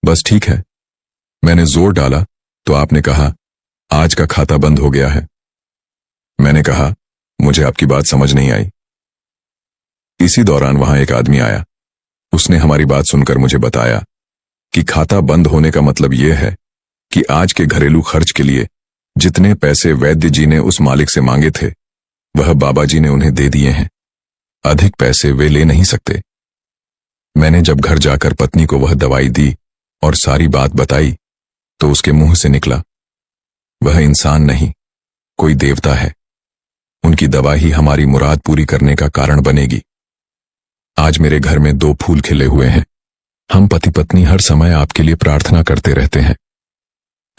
बस ठीक है। मैंने जोर डाला तो आपने कहा, आज का खाता बंद हो गया है। मैंने कहा, मुझे आपकी बात समझ नहीं आई। इसी दौरान वहां एक आदमी आया। उसने हमारी बात सुनकर मुझे बताया कि खाता बंद होने का मतलब यह है कि आज के घरेलू खर्च के लिए जितने पैसे वैद्य जी ने उस मालिक से मांगे थे वह बाबा जी ने उन्हें दे दिए हैं। अधिक पैसे वे ले नहीं सकते। मैंने जब घर जाकर पत्नी को वह दवाई दी और सारी बात बताई तो उसके मुंह से निकला, वह इंसान नहीं, कोई देवता है। उनकी दवा ही हमारी मुराद पूरी करने का कारण बनेगी। आज मेरे घर में 2 फूल खिले हुए हैं। हम पति पत्नी हर समय आपके लिए प्रार्थना करते रहते हैं।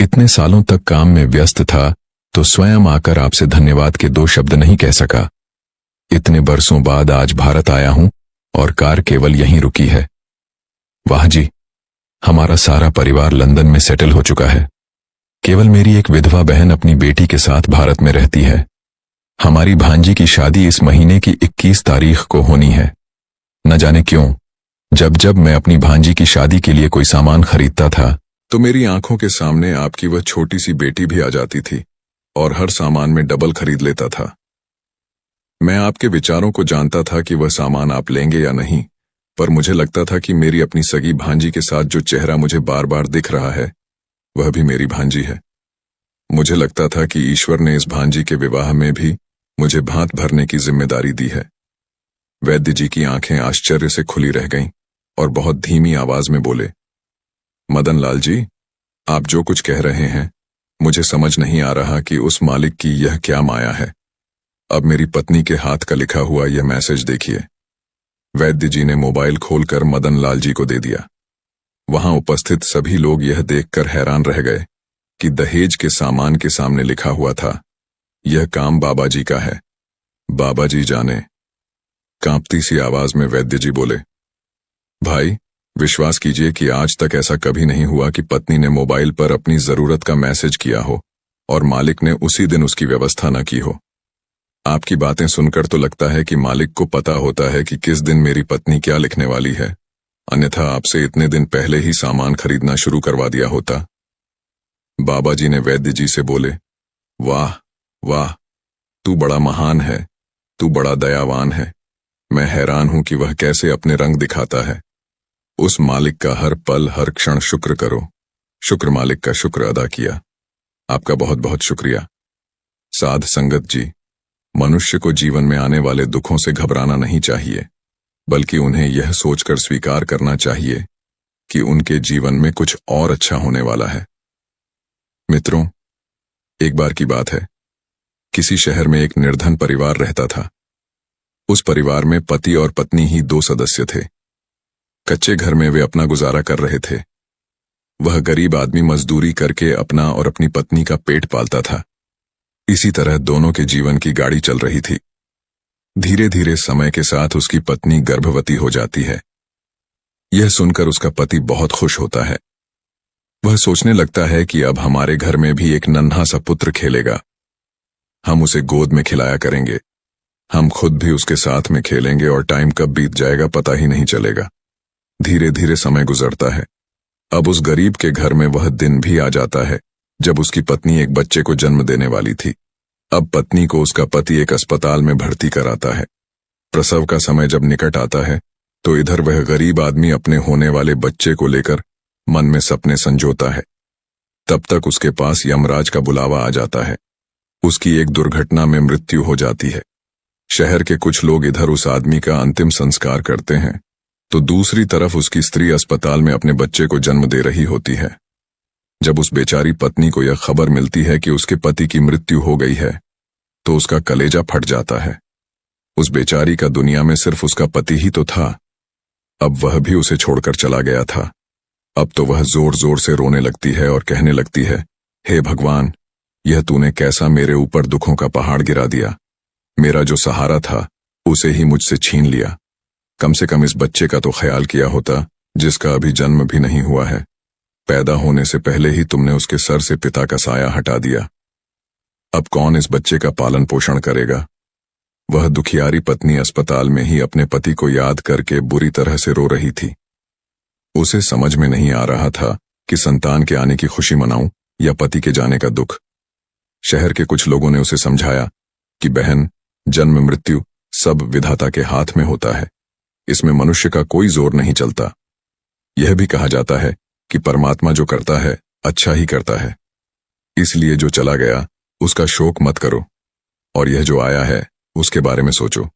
इतने सालों तक काम में व्यस्त था तो स्वयं आकर आपसे धन्यवाद के 2 शब्द नहीं कह सका। इतने बरसों बाद आज भारत आया हूं और कार केवल यहीं रुकी है। वाह जी, हमारा सारा परिवार लंदन में सेटल हो चुका है। केवल मेरी एक विधवा बहन अपनी बेटी के साथ भारत में रहती है। हमारी भांजी की शादी इस महीने की 21 तारीख को होनी है। न जाने क्यों जब जब मैं अपनी भांजी की शादी के लिए कोई सामान खरीदता था तो मेरी आंखों के सामने आपकी वह छोटी सी बेटी भी आ जाती थी और हर सामान में डबल खरीद लेता था। मैं आपके विचारों को जानता था कि वह सामान आप लेंगे या नहीं, पर मुझे लगता था कि मेरी अपनी सगी भांजी के साथ जो चेहरा मुझे बार बार दिख रहा है वह भी मेरी भांजी है। मुझे लगता था कि ईश्वर ने इस भांजी के विवाह में भी मुझे भांत भरने की जिम्मेदारी दी है। वैद्य जी की आंखें आश्चर्य से खुली रह गईं और बहुत धीमी आवाज में बोले, मदन लाल जी, आप जो कुछ कह रहे हैं मुझे समझ नहीं आ रहा कि उस मालिक की यह क्या माया है। अब मेरी पत्नी के हाथ का लिखा हुआ यह मैसेज देखिए। वैद्य जी ने मोबाइल खोलकर मदन लाल जी को दे दिया। वहां उपस्थित सभी लोग यह देखकर हैरान रह गए कि दहेज के सामान के सामने लिखा हुआ था, यह काम बाबा जी का है। बाबा जी जाने। कांपती सी आवाज में वैद्य जी बोले, भाई विश्वास कीजिए कि आज तक ऐसा कभी नहीं हुआ कि पत्नी ने मोबाइल पर अपनी जरूरत का मैसेज किया हो और मालिक ने उसी दिन उसकी व्यवस्था न की हो। आपकी बातें सुनकर तो लगता है कि मालिक को पता होता है कि किस दिन मेरी पत्नी क्या लिखने वाली है, अन्यथा आपसे इतने दिन पहले ही सामान खरीदना शुरू करवा दिया होता। बाबा जी ने वैद्य जी से बोले, वाह वाह, तू बड़ा महान है, तू बड़ा दयावान है। मैं हैरान हूं कि वह कैसे अपने रंग दिखाता है। उस मालिक का हर पल हर क्षण शुक्र करो। शुक्र मालिक का शुक्र अदा किया। आपका बहुत बहुत शुक्रिया। साध संगत जी, मनुष्य को जीवन में आने वाले दुखों से घबराना नहीं चाहिए, बल्कि उन्हें यह सोचकर स्वीकार करना चाहिए कि उनके जीवन में कुछ और अच्छा होने वाला है। मित्रों, एक बार की बात है, किसी शहर में एक निर्धन परिवार रहता था। उस परिवार में पति और पत्नी ही 2 सदस्य थे। कच्चे घर में वे अपना गुजारा कर रहे थे। वह गरीब आदमी मजदूरी करके अपना और अपनी पत्नी का पेट पालता था। इसी तरह दोनों के जीवन की गाड़ी चल रही थी। धीरे धीरे समय के साथ उसकी पत्नी गर्भवती हो जाती है। यह सुनकर उसका पति बहुत खुश होता है। वह सोचने लगता है कि अब हमारे घर में भी एक नन्हा सा पुत्र खेलेगा। हम उसे गोद में खिलाया करेंगे। हम खुद भी उसके साथ में खेलेंगे और टाइम कब बीत जाएगा पता ही नहीं चलेगा। धीरे धीरे समय गुजरता है। अब उस गरीब के घर में वह दिन भी आ जाता है जब उसकी पत्नी एक बच्चे को जन्म देने वाली थी। अब पत्नी को उसका पति एक अस्पताल में भर्ती कराता है। प्रसव का समय जब निकट आता है तो इधर वह गरीब आदमी अपने होने वाले बच्चे को लेकर मन में सपने संजोता है। तब तक उसके पास यमराज का बुलावा आ जाता है। उसकी एक दुर्घटना में मृत्यु हो जाती है। शहर के कुछ लोग इधर उस आदमी का अंतिम संस्कार करते हैं तो दूसरी तरफ उसकी स्त्री अस्पताल में अपने बच्चे को जन्म दे रही होती है। जब उस बेचारी पत्नी को यह खबर मिलती है कि उसके पति की मृत्यु हो गई है तो उसका कलेजा फट जाता है। उस बेचारी का दुनिया में सिर्फ उसका पति ही तो था। अब वह भी उसे छोड़कर चला गया था। अब तो वह जोर जोर से रोने लगती है और कहने लगती है, हे भगवान, यह तूने कैसा मेरे ऊपर दुखों का पहाड़ गिरा दिया। मेरा जो सहारा था उसे ही मुझसे छीन लिया। कम से कम इस बच्चे का तो ख्याल किया होता जिसका अभी जन्म भी नहीं हुआ है। पैदा होने से पहले ही तुमने उसके सर से पिता का साया हटा दिया। अब कौन इस बच्चे का पालन पोषण करेगा। वह दुखियारी पत्नी अस्पताल में ही अपने पति को याद करके बुरी तरह से रो रही थी। उसे समझ में नहीं आ रहा था कि संतान के आने की खुशी मनाऊं या पति के जाने का दुख। शहर के कुछ लोगों ने उसे समझाया कि बहन, जन्म मृत्यु सब विधाता के हाथ में होता है, इसमें मनुष्य का कोई जोर नहीं चलता। यह भी कहा जाता है कि परमात्मा जो करता है अच्छा ही करता है, इसलिए जो चला गया उसका शोक मत करो और यह जो आया है उसके बारे में सोचो।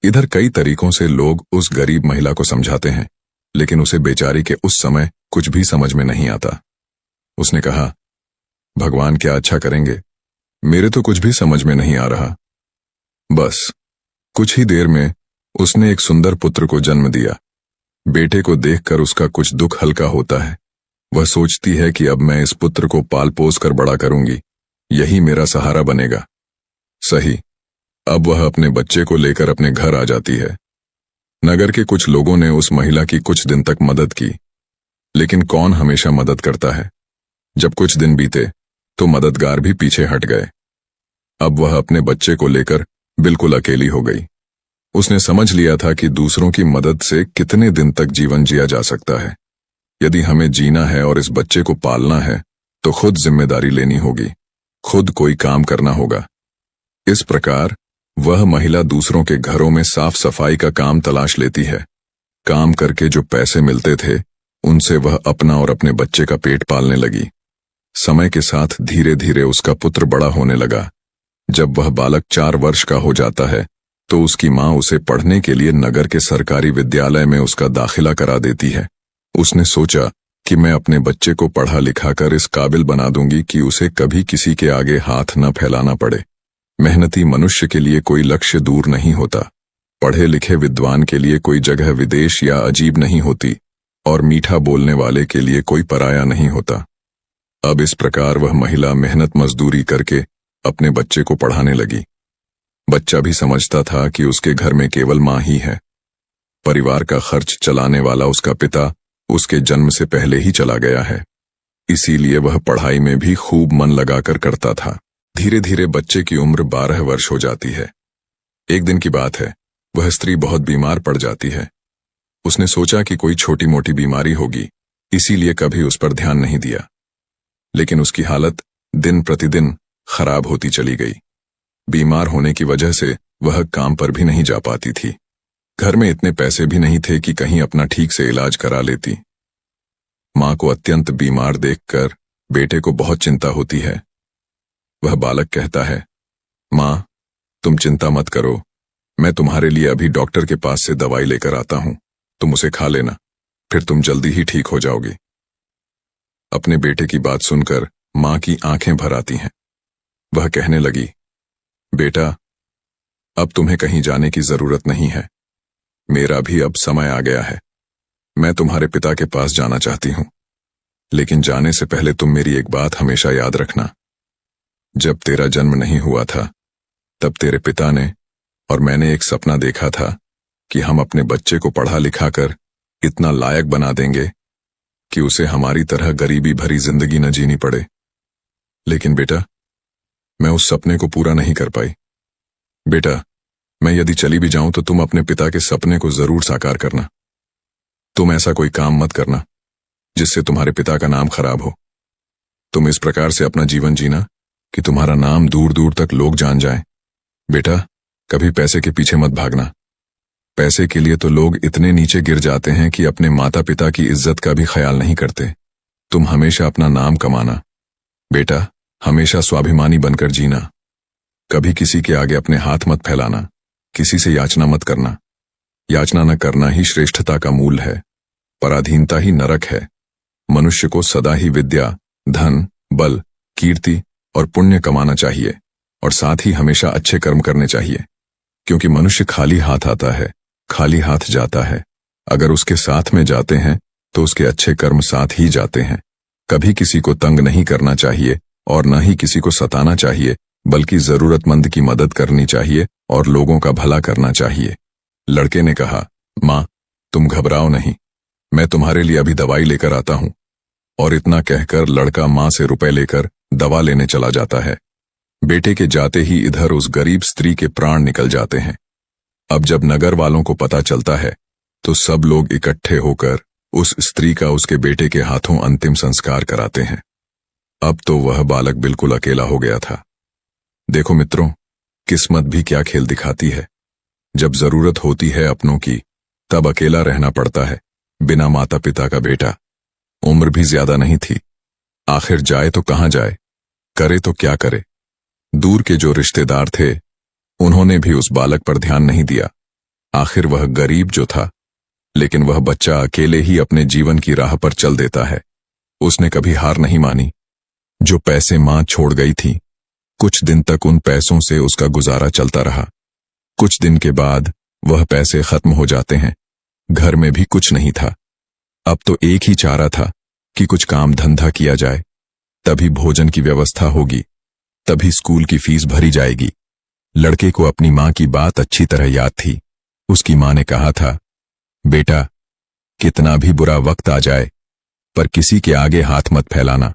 इधर कई तरीकों से लोग उस गरीब महिला को समझाते हैं, लेकिन उसे बेचारी के उस समय कुछ भी समझ में नहीं आता। उसने कहा, भगवान क्या अच्छा करेंगे, मेरे तो कुछ भी समझ में नहीं आ रहा। बस कुछ ही देर में उसने एक सुंदर पुत्र को जन्म दिया। बेटे को देखकर उसका कुछ दुख हल्का होता है। वह सोचती है कि अब मैं इस पुत्र को पाल पोस कर बड़ा करूंगी, यही मेरा सहारा बनेगा। सही, अब वह अपने बच्चे को लेकर अपने घर आ जाती है। नगर के कुछ लोगों ने उस महिला की कुछ दिन तक मदद की, लेकिन कौन हमेशा मदद करता है। जब कुछ दिन बीते तो मददगार भी पीछे हट गए। अब वह अपने बच्चे को लेकर बिल्कुल अकेली हो गई। उसने समझ लिया था कि दूसरों की मदद से कितने दिन तक जीवन जिया जा सकता है। यदि हमें जीना है और इस बच्चे को पालना है तो खुद जिम्मेदारी लेनी होगी, खुद कोई काम करना होगा। इस प्रकार वह महिला दूसरों के घरों में साफ सफाई का काम तलाश लेती है। काम करके जो पैसे मिलते थे उनसे वह अपना और अपने बच्चे का पेट पालने लगी। समय के साथ धीरे धीरे उसका पुत्र बड़ा होने लगा। जब वह बालक 4 वर्ष का हो जाता है तो उसकी माँ उसे पढ़ने के लिए नगर के सरकारी विद्यालय में उसका दाखिला करा देती है। उसने सोचा कि मैं अपने बच्चे को पढ़ा लिखाकर इस काबिल बना दूंगी कि उसे कभी किसी के आगे हाथ न फैलाना पड़े। मेहनती मनुष्य के लिए कोई लक्ष्य दूर नहीं होता, पढ़े लिखे विद्वान के लिए कोई जगह विदेश या अजीब नहीं होती, और मीठा बोलने वाले के लिए कोई पराया नहीं होता। अब इस प्रकार वह महिला मेहनत मजदूरी करके अपने बच्चे को पढ़ाने लगी। बच्चा भी समझता था कि उसके घर में केवल माँ ही है। परिवार का खर्च चलाने वाला उसका पिता उसके जन्म से पहले ही चला गया है, इसीलिए वह पढ़ाई में भी खूब मन लगाकर करता था। धीरे धीरे बच्चे की उम्र 12 वर्ष हो जाती है। एक दिन की बात है, वह स्त्री बहुत बीमार पड़ जाती है। उसने सोचा कि कोई छोटी मोटी बीमारी होगी, इसीलिए कभी उस पर ध्यान नहीं दिया, लेकिन उसकी हालत दिन प्रतिदिन खराब होती चली गई। बीमार होने की वजह से वह काम पर भी नहीं जा पाती थी। घर में इतने पैसे भी नहीं थे कि कहीं अपना ठीक से इलाज करा लेती। माँ को अत्यंत बीमार देखकर बेटे को बहुत चिंता होती है। वह बालक कहता है, माँ, तुम चिंता मत करो, मैं तुम्हारे लिए अभी डॉक्टर के पास से दवाई लेकर आता हूं, तुम उसे खा लेना, फिर तुम जल्दी ही ठीक हो जाओगी। अपने बेटे की बात सुनकर माँ की आंखें भर आती हैं। वह कहने लगी, बेटा, अब तुम्हें कहीं जाने की जरूरत नहीं है, मेरा भी अब समय आ गया है। मैं तुम्हारे पिता के पास जाना चाहती हूं, लेकिन जाने से पहले तुम मेरी एक बात हमेशा याद रखना। जब तेरा जन्म नहीं हुआ था तब तेरे पिता ने और मैंने एक सपना देखा था कि हम अपने बच्चे को पढ़ा लिखा कर इतना लायक बना देंगे कि उसे हमारी तरह गरीबी भरी जिंदगी न जीनी पड़े। लेकिन बेटा, मैं उस सपने को पूरा नहीं कर पाई। बेटा, मैं यदि चली भी जाऊं तो तुम अपने पिता के सपने को जरूर साकार करना। तुम ऐसा कोई काम मत करना जिससे तुम्हारे पिता का नाम खराब हो। तुम इस प्रकार से अपना जीवन जीना कि तुम्हारा नाम दूर दूर तक लोग जान जाएं। बेटा, कभी पैसे के पीछे मत भागना। पैसे के लिए तो लोग इतने नीचे गिर जाते हैं कि अपने माता पिता की इज्जत का भी ख्याल नहीं करते। तुम हमेशा अपना नाम कमाना। बेटा, हमेशा स्वाभिमानी बनकर जीना। कभी किसी के आगे अपने हाथ मत फैलाना, किसी से याचना मत करना। याचना न करना ही श्रेष्ठता का मूल है, पराधीनता ही नरक है। मनुष्य को सदा ही विद्या, धन, बल, कीर्ति और पुण्य कमाना चाहिए, और साथ ही हमेशा अच्छे कर्म करने चाहिए, क्योंकि मनुष्य खाली हाथ आता है, खाली हाथ जाता है। अगर उसके साथ में जाते हैं तो उसके अच्छे कर्म साथ ही जाते हैं। कभी किसी को तंग नहीं करना चाहिए और न ही किसी को सताना चाहिए, बल्कि जरूरतमंद की मदद करनी चाहिए और लोगों का भला करना चाहिए। लड़के ने कहा, माँ, तुम घबराओ नहीं, मैं तुम्हारे लिए अभी दवाई लेकर आता हूं। और इतना कहकर लड़का माँ से रुपए लेकर दवा लेने चला जाता है। बेटे के जाते ही इधर उस गरीब स्त्री के प्राण निकल जाते हैं। अब जब नगर वालों को पता चलता है तो सब लोग इकट्ठे होकर उस स्त्री का उसके बेटे के हाथों अंतिम संस्कार कराते हैं। अब तो वह बालक बिल्कुल अकेला हो गया था। देखो मित्रों, किस्मत भी क्या खेल दिखाती है। जब जरूरत होती है अपनों की, तब अकेला रहना पड़ता है, बिना माता पिता का बेटा। उम्र भी ज्यादा नहीं थी, आखिर जाए तो कहां जाए, करे तो क्या करे। दूर के जो रिश्तेदार थे उन्होंने भी उस बालक पर ध्यान नहीं दिया। आखिर वह गरीब जो था, लेकिन वह बच्चा अकेले ही अपने जीवन की राह पर चल देता है। उसने कभी हार नहीं मानी। जो पैसे मां छोड़ गई थी, कुछ दिन तक उन पैसों से उसका गुजारा चलता रहा। कुछ दिन के बाद वह पैसे खत्म हो जाते हैं। घर में भी कुछ नहीं था। अब तो एक ही चारा था कि कुछ काम धंधा किया जाए, तभी भोजन की व्यवस्था होगी, तभी स्कूल की फीस भरी जाएगी। लड़के को अपनी माँ की बात अच्छी तरह याद थी। उसकी माँ ने कहा था, बेटा, कितना भी बुरा वक्त आ जाए पर किसी के आगे हाथ मत फैलाना,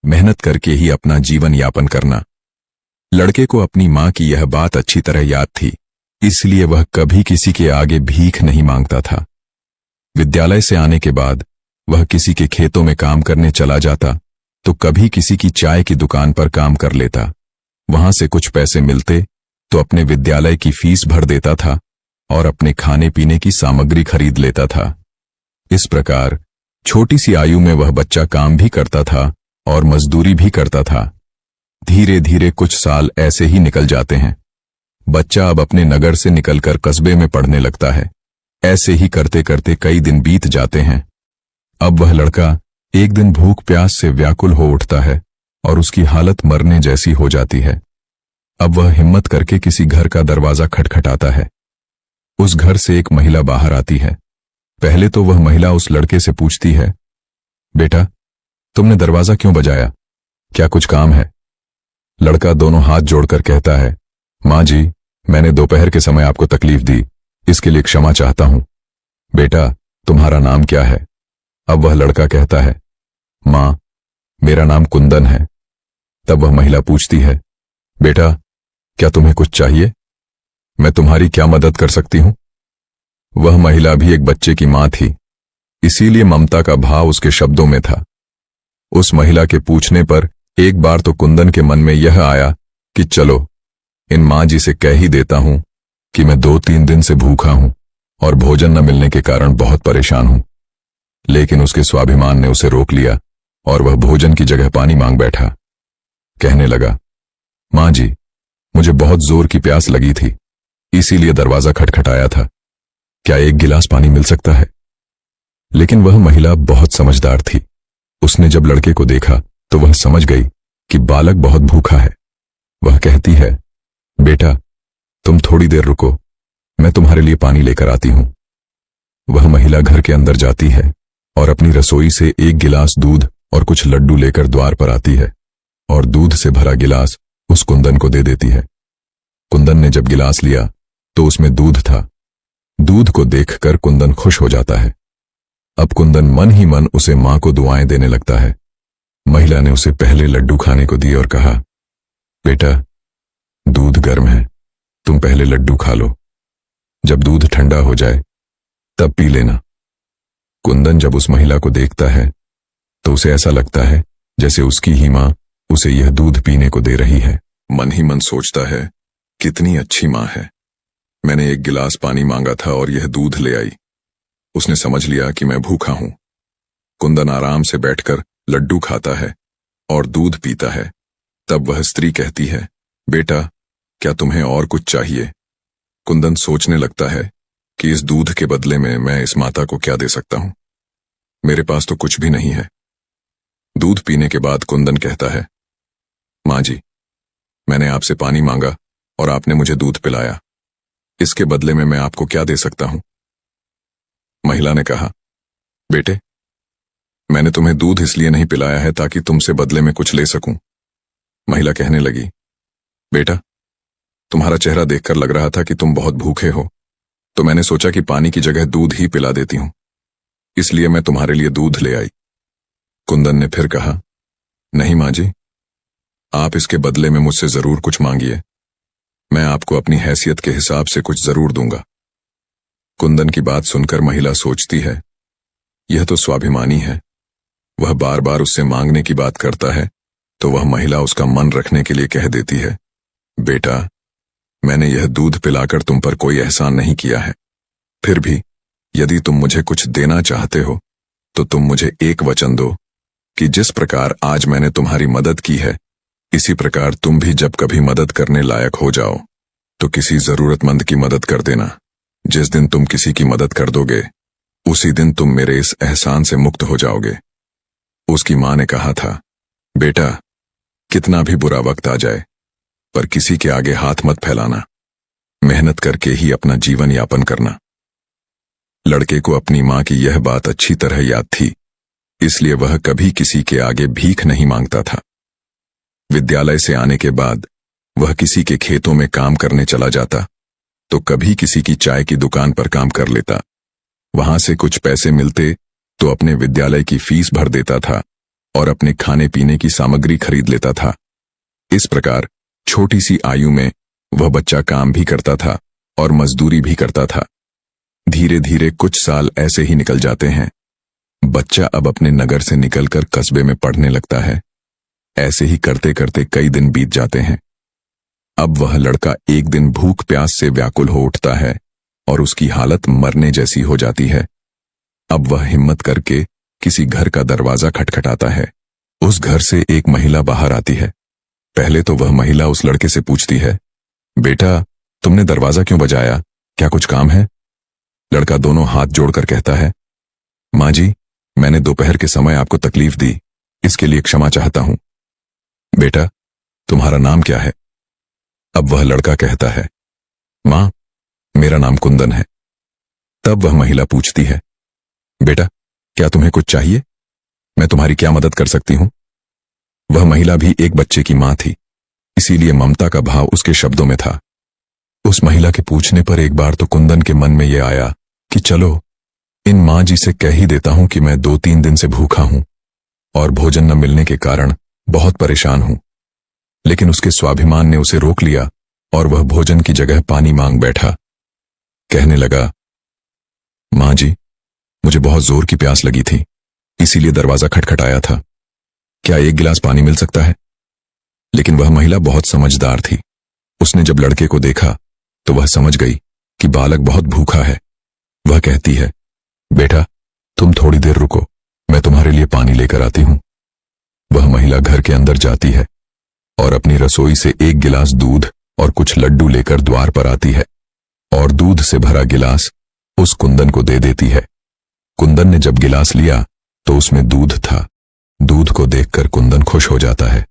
मेहनत करके ही अपना जीवन यापन करना। लड़के को अपनी माँ की यह बात अच्छी तरह याद थी, इसलिए वह कभी किसी के आगे भीख नहीं मांगता था। विद्यालय से आने के बाद वह किसी के खेतों में काम करने चला जाता तो कभी किसी की चाय की दुकान पर काम कर लेता। वहां से कुछ पैसे मिलते तो अपने विद्यालय की फीस भर देता था और अपने खाने पीने की सामग्री खरीद लेता था। इस प्रकार छोटी सी आयु में वह बच्चा काम भी करता था और मजदूरी भी करता था। धीरे धीरे कुछ साल ऐसे ही निकल जाते हैं। बच्चा अब अपने नगर से निकलकर कस्बे में पढ़ने लगता है। ऐसे ही करते करते कई दिन बीत जाते हैं। अब वह लड़का एक दिन भूख प्यास से व्याकुल हो उठता है और उसकी हालत मरने जैसी हो जाती है। अब वह हिम्मत करके किसी घर का दरवाजा खटखटाता है। उस घर से एक महिला बाहर आती है। पहले तो वह महिला उस लड़के से पूछती है, बेटा, तुमने दरवाजा क्यों बजाया? क्या कुछ काम है? लड़का दोनों हाथ जोड़कर कहता है, माँ जी, मैंने दोपहर के समय आपको तकलीफ दी, इसके लिए क्षमा चाहता हूं। बेटा, तुम्हारा नाम क्या है? अब वह लड़का कहता है, माँ, मेरा नाम कुंदन है। तब वह महिला पूछती है, बेटा, क्या तुम्हें कुछ चाहिए? मैं तुम्हारी क्या मदद कर सकती हूं? वह महिला भी एक बच्चे की माँ थी, इसीलिए ममता का भाव उसके शब्दों में था। उस महिला के पूछने पर एक बार तो कुंदन के मन में यह आया कि चलो इन माँ जी से कह ही देता हूं कि मैं 2-3 दिन से भूखा हूं और भोजन न मिलने के कारण बहुत परेशान हूं। लेकिन उसके स्वाभिमान ने उसे रोक लिया और वह भोजन की जगह पानी मांग बैठा। कहने लगा, माँ जी, मुझे बहुत जोर की प्यास लगी थी, इसीलिए दरवाजा खटखटाया था। क्या एक गिलास पानी मिल सकता है? लेकिन वह महिला बहुत समझदार थी। उसने जब लड़के को देखा तो वह समझ गई कि बालक बहुत भूखा है। वह कहती है, बेटा, तुम थोड़ी देर रुको, मैं तुम्हारे लिए पानी लेकर आती हूं। वह महिला घर के अंदर जाती है और अपनी रसोई से एक गिलास दूध और कुछ लड्डू लेकर द्वार पर आती है और दूध से भरा गिलास उस कुंदन को दे देती है। कुंदन ने जब गिलास लिया तो उसमें दूध था। दूध को देखकर कुंदन खुश हो जाता है। अब कुंदन मन ही मन उसे मां को दुआएं देने लगता है। महिला ने उसे पहले लड्डू खाने को दिए और कहा, बेटा, दूध गर्म है, तुम पहले लड्डू खा लो, जब दूध ठंडा हो जाए तब पी लेना। कुंदन जब उस महिला को देखता है तो उसे ऐसा लगता है जैसे उसकी ही मां उसे यह दूध पीने को दे रही है। मन ही मन सोचता है, कितनी अच्छी मां है, मैंने एक गिलास पानी मांगा था और यह दूध ले आई। उसने समझ लिया कि मैं भूखा हूं। कुंदन आराम से बैठकर लड्डू खाता है और दूध पीता है। तब वह स्त्री कहती है, बेटा, क्या तुम्हें और कुछ चाहिए? कुंदन सोचने लगता है कि इस दूध के बदले में मैं इस माता को क्या दे सकता हूं। मेरे पास तो कुछ भी नहीं है। दूध पीने के बाद कुंदन कहता है, माँ जी, मैंने आपसे पानी मांगा और आपने मुझे दूध पिलाया, इसके बदले में मैं आपको क्या दे सकता हूं? महिला ने कहा, बेटे, मैंने तुम्हें दूध इसलिए नहीं पिलाया है ताकि तुमसे बदले में कुछ ले सकूं। महिला कहने लगी, बेटा, तुम्हारा चेहरा देखकर लग रहा था कि तुम बहुत भूखे हो, तो मैंने सोचा कि पानी की जगह दूध ही पिला देती हूं, इसलिए मैं तुम्हारे लिए दूध ले आई। कुंदन ने फिर कहा, नहीं माँ जी, आप इसके बदले में मुझसे जरूर कुछ मांगिए, मैं आपको अपनी हैसियत के हिसाब से कुछ जरूर दूंगा। कुंदन की बात सुनकर महिला सोचती है, यह तो स्वाभिमानी है, वह बार बार उससे मांगने की बात करता है तो वह महिला उसका मन रखने के लिए कह देती है, बेटा, मैंने यह दूध पिलाकर तुम पर कोई एहसान नहीं किया है, फिर भी यदि तुम मुझे कुछ देना चाहते हो तो तुम मुझे एक वचन दो कि जिस प्रकार आज मैंने तुम्हारी मदद की है, इसी प्रकार तुम भी जब कभी मदद करने लायक हो जाओ तो किसी जरूरतमंद की मदद कर देना। जिस दिन तुम किसी की मदद कर दोगे उसी दिन तुम मेरे इस एहसान से मुक्त हो जाओगे। उसकी मां ने कहा था, बेटा, कितना भी बुरा वक्त आ जाए पर किसी के आगे हाथ मत फैलाना, मेहनत करके ही अपना जीवन यापन करना। लड़के को अपनी मां की यह बात अच्छी तरह याद थी, इसलिए वह कभी किसी के आगे भीख नहीं मांगता था। विद्यालय से आने के बाद वह किसी के खेतों में काम करने चला जाता, तो कभी किसी की चाय की दुकान पर काम कर लेता। वहां से कुछ पैसे मिलते तो अपने विद्यालय की फीस भर देता था और अपने खाने पीने की सामग्री खरीद लेता था। इस प्रकार छोटी सी आयु में वह बच्चा काम भी करता था और मजदूरी भी करता था। धीरे धीरे कुछ साल ऐसे ही निकल जाते हैं। बच्चा अब अपने नगर से निकलकर कस्बे में पढ़ने लगता है। ऐसे ही करते करते कई दिन बीत जाते हैं। अब वह लड़का एक दिन भूख प्यास से व्याकुल हो उठता है और उसकी हालत मरने जैसी हो जाती है। अब वह हिम्मत करके किसी घर का दरवाजा खटखटाता है। उस घर से एक महिला बाहर आती है। पहले तो वह महिला उस लड़के से पूछती है, बेटा, तुमने दरवाजा क्यों बजाया? क्या कुछ काम है? लड़का दोनों हाथ जोड़कर कहता है, माँ जी, मैंने दोपहर के समय आपको तकलीफ दी, इसके लिए क्षमा चाहता हूं। बेटा, तुम्हारा नाम क्या है? अब वह लड़का कहता है, माँ, मेरा नाम कुंदन है। तब वह महिला पूछती है, बेटा, क्या तुम्हें कुछ चाहिए? मैं तुम्हारी क्या मदद कर सकती हूं? वह महिला भी एक बच्चे की मां थी, इसीलिए ममता का भाव उसके शब्दों में था। उस महिला के पूछने पर एक बार तो कुंदन के मन में यह आया कि चलो इन मां जी से कह ही देता हूं कि मैं 2-3 दिन से भूखा हूं और भोजन न मिलने के कारण बहुत परेशान हूं। लेकिन उसके स्वाभिमान ने उसे रोक लिया और वह भोजन की जगह पानी मांग बैठा। कहने लगा, मां जी, मुझे बहुत जोर की प्यास लगी थी, इसीलिए दरवाजा खटखटाया था। क्या एक गिलास पानी मिल सकता है? लेकिन वह महिला बहुत समझदार थी। उसने जब लड़के को देखा तो वह समझ गई कि बालक बहुत भूखा है। वह कहती है, बेटा, तुम थोड़ी देर रुको, मैं तुम्हारे लिए पानी लेकर आती हूं। वह महिला घर के अंदर जाती है और अपनी रसोई से एक गिलास दूध और कुछ लड्डू लेकर द्वार पर आती है और दूध से भरा गिलास उस कुंदन को दे देती है। कुंदन ने जब गिलास लिया तो उसमें दूध था। दूध को देखकर कुंदन खुश हो जाता है।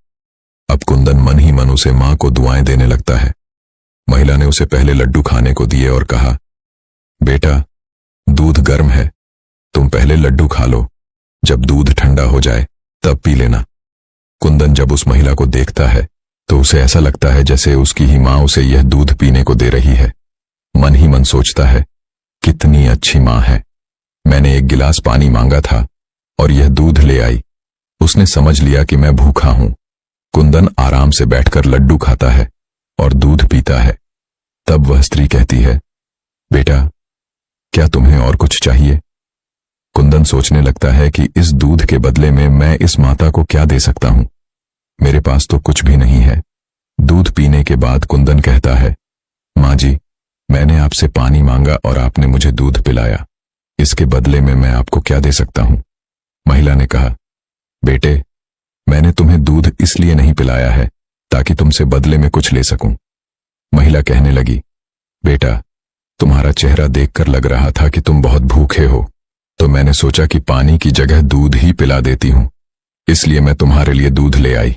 अब कुंदन मन ही मन उसे मां को दुआएं देने लगता है। महिला ने उसे पहले लड्डू खाने को दिए और कहा, बेटा, दूध गर्म है, तुम पहले लड्डू खा लो, जब दूध ठंडा हो जाए तब पी लेना। कुंदन जब उस महिला को देखता है तो उसे ऐसा लगता है जैसे उसकी ही मां उसे यह दूध पीने को दे रही है। मन ही मन सोचता है, कितनी अच्छी मां है, मैंने एक गिलास पानी मांगा था और यह दूध ले आई। उसने समझ लिया कि मैं भूखा हूं। कुंदन आराम से बैठकर लड्डू खाता है और दूध पीता है। तब वह स्त्री कहती है, बेटा, क्या तुम्हें और कुछ चाहिए? कुंदन सोचने लगता है कि इस दूध के बदले में मैं इस माता को क्या दे सकता हूं। मेरे पास तो कुछ भी नहीं है। दूध पीने के बाद कुंदन कहता है, मां जी, मैंने आपसे पानी मांगा और आपने मुझे दूध पिलाया, इसके बदले में मैं आपको क्या दे सकता हूं? महिला ने कहा, बेटे, मैंने तुम्हें दूध इसलिए नहीं पिलाया है ताकि तुमसे बदले में कुछ ले सकूं। महिला कहने लगी, बेटा, तुम्हारा चेहरा देखकर लग रहा था कि तुम बहुत भूखे हो, तो मैंने सोचा कि पानी की जगह दूध ही पिला देती हूं, इसलिए मैं तुम्हारे लिए दूध ले आई।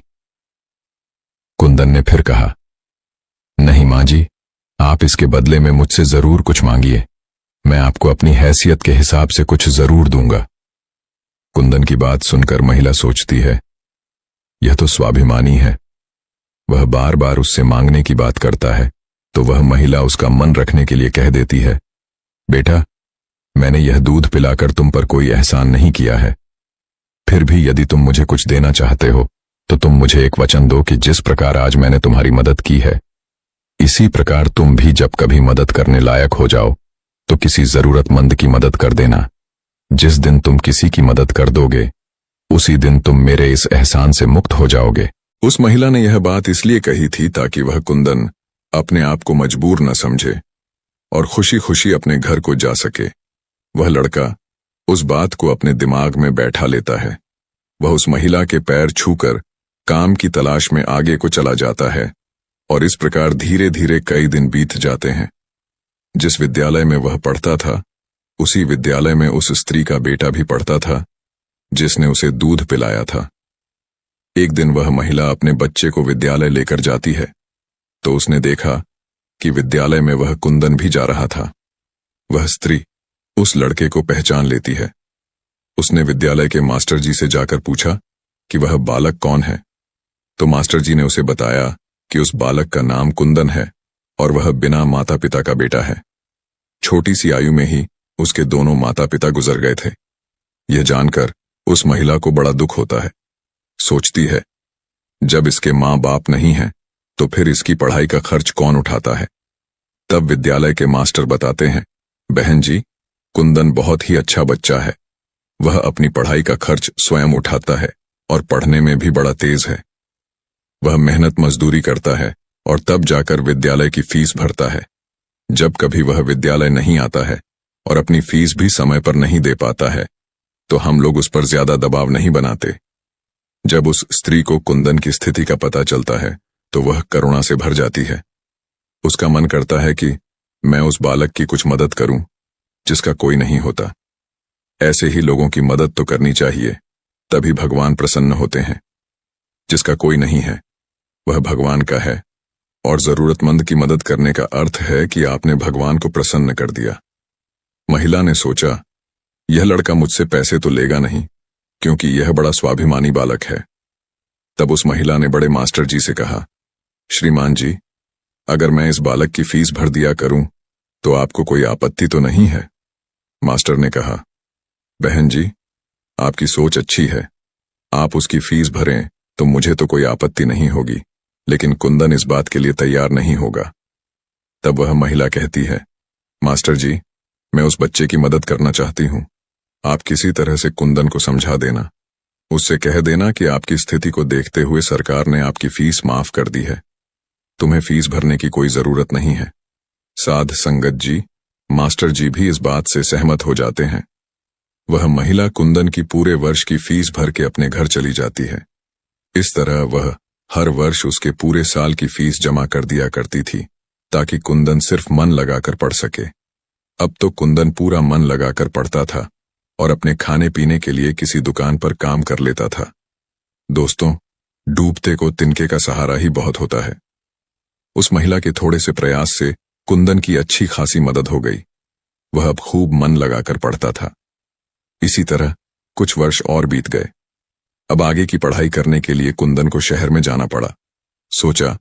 कुंदन ने फिर कहा, नहीं मां जी, आप इसके बदले में मुझसे जरूर कुछ मांगिए, मैं आपको अपनी हैसियत के हिसाब से कुछ जरूर दूंगा। कुंदन की बात सुनकर महिला सोचती है, यह तो स्वाभिमानी है। वह बार बार उससे मांगने की बात करता है तो वह महिला उसका मन रखने के लिए कह देती है, बेटा, मैंने यह दूध पिलाकर तुम पर कोई एहसान नहीं किया है। फिर भी यदि तुम मुझे कुछ देना चाहते हो तो तुम मुझे एक वचन दो कि जिस प्रकार आज मैंने तुम्हारी मदद की है, इसी प्रकार तुम भी जब कभी मदद करने लायक हो जाओ तो किसी जरूरतमंद की मदद कर देना। जिस दिन तुम किसी की मदद कर दोगे उसी दिन तुम मेरे इस एहसान से मुक्त हो जाओगे। उस महिला ने यह बात इसलिए कही थी ताकि वह कुंदन अपने आप को मजबूर न समझे और खुशी खुशी अपने घर को जा सके। वह लड़का उस बात को अपने दिमाग में बैठा लेता है। वह उस महिला के पैर छूकर काम की तलाश में आगे को चला जाता है और इस प्रकार धीरे धीरे कई दिन बीत जाते हैं। जिस विद्यालय में वह पढ़ता था उसी विद्यालय में उस स्त्री का बेटा भी पढ़ता था जिसने उसे दूध पिलाया था। एक दिन वह महिला अपने बच्चे को विद्यालय लेकर जाती है तो उसने देखा कि विद्यालय में वह कुंदन भी जा रहा था। वह स्त्री उस लड़के को पहचान लेती है। उसने विद्यालय के मास्टर जी से जाकर पूछा कि वह बालक कौन है, तो मास्टर जी ने उसे बताया कि उस बालक का नाम कुंदन है और वह बिना माता पिता का बेटा है। छोटी सी आयु में ही उसके दोनों माता पिता गुजर गए थे। यह जानकर उस महिला को बड़ा दुख होता है। सोचती है, जब इसके माँ बाप नहीं हैं, तो फिर इसकी पढ़ाई का खर्च कौन उठाता है। तब विद्यालय के मास्टर बताते हैं, बहन जी, कुंदन बहुत ही अच्छा बच्चा है। वह अपनी पढ़ाई का खर्च स्वयं उठाता है और पढ़ने में भी बड़ा तेज है। वह मेहनत मजदूरी करता है और तब जाकर विद्यालय की फीस भरता है। जब कभी वह विद्यालय नहीं आता है और अपनी फीस भी समय पर नहीं दे पाता है, तो हम लोग उस पर ज्यादा दबाव नहीं बनाते। जब उस स्त्री को कुंदन की स्थिति का पता चलता है, तो वह करुणा से भर जाती है। उसका मन करता है कि मैं उस बालक की कुछ मदद करूं, जिसका कोई नहीं होता। ऐसे ही लोगों की मदद तो करनी चाहिए, तभी भगवान प्रसन्न होते हैं। जिसका कोई नहीं है, वह भगवान का है, और जरूरतमंद की मदद करने का अर्थ है कि आपने भगवान को प्रसन्न कर दिया। महिला ने सोचा, यह लड़का मुझसे पैसे तो लेगा नहीं, क्योंकि यह बड़ा स्वाभिमानी बालक है। तब उस महिला ने बड़े मास्टर जी से कहा, श्रीमान जी, अगर मैं इस बालक की फीस भर दिया करूं, तो आपको कोई आपत्ति तो नहीं है। मास्टर ने कहा, बहन जी, आपकी सोच अच्छी है, आप उसकी फीस भरें तो मुझे तो कोई आपत्ति नहीं होगी, लेकिन कुंदन इस बात के लिए तैयार नहीं होगा। तब वह महिला कहती है, मास्टर जी, मैं उस बच्चे की मदद करना चाहती हूं। आप किसी तरह से कुंदन को समझा देना, उससे कह देना कि आपकी स्थिति को देखते हुए सरकार ने आपकी फीस माफ कर दी है, तुम्हें फीस भरने की कोई जरूरत नहीं है। साध संगत जी, मास्टर जी भी इस बात से सहमत हो जाते हैं। वह महिला कुंदन की पूरे वर्ष की फीस भर के अपने घर चली जाती है। इस तरह वह हर वर्ष उसके पूरे साल की फीस जमा कर दिया करती थी, ताकि कुंदन सिर्फ मन लगाकर पढ़ सके। अब तो कुंदन पूरा मन लगाकर पढ़ता था और अपने खाने पीने के लिए किसी दुकान पर काम कर लेता था। दोस्तों, डूबते को तिनके का सहारा ही बहुत होता है। उस महिला के थोड़े से प्रयास से कुंदन की अच्छी खासी मदद हो गई। वह अब खूब मन लगाकर पढ़ता था। इसी तरह कुछ वर्ष और बीत गए। अब आगे की पढ़ाई करने के लिए कुंदन को शहर में जाना पड़ा। सोचा,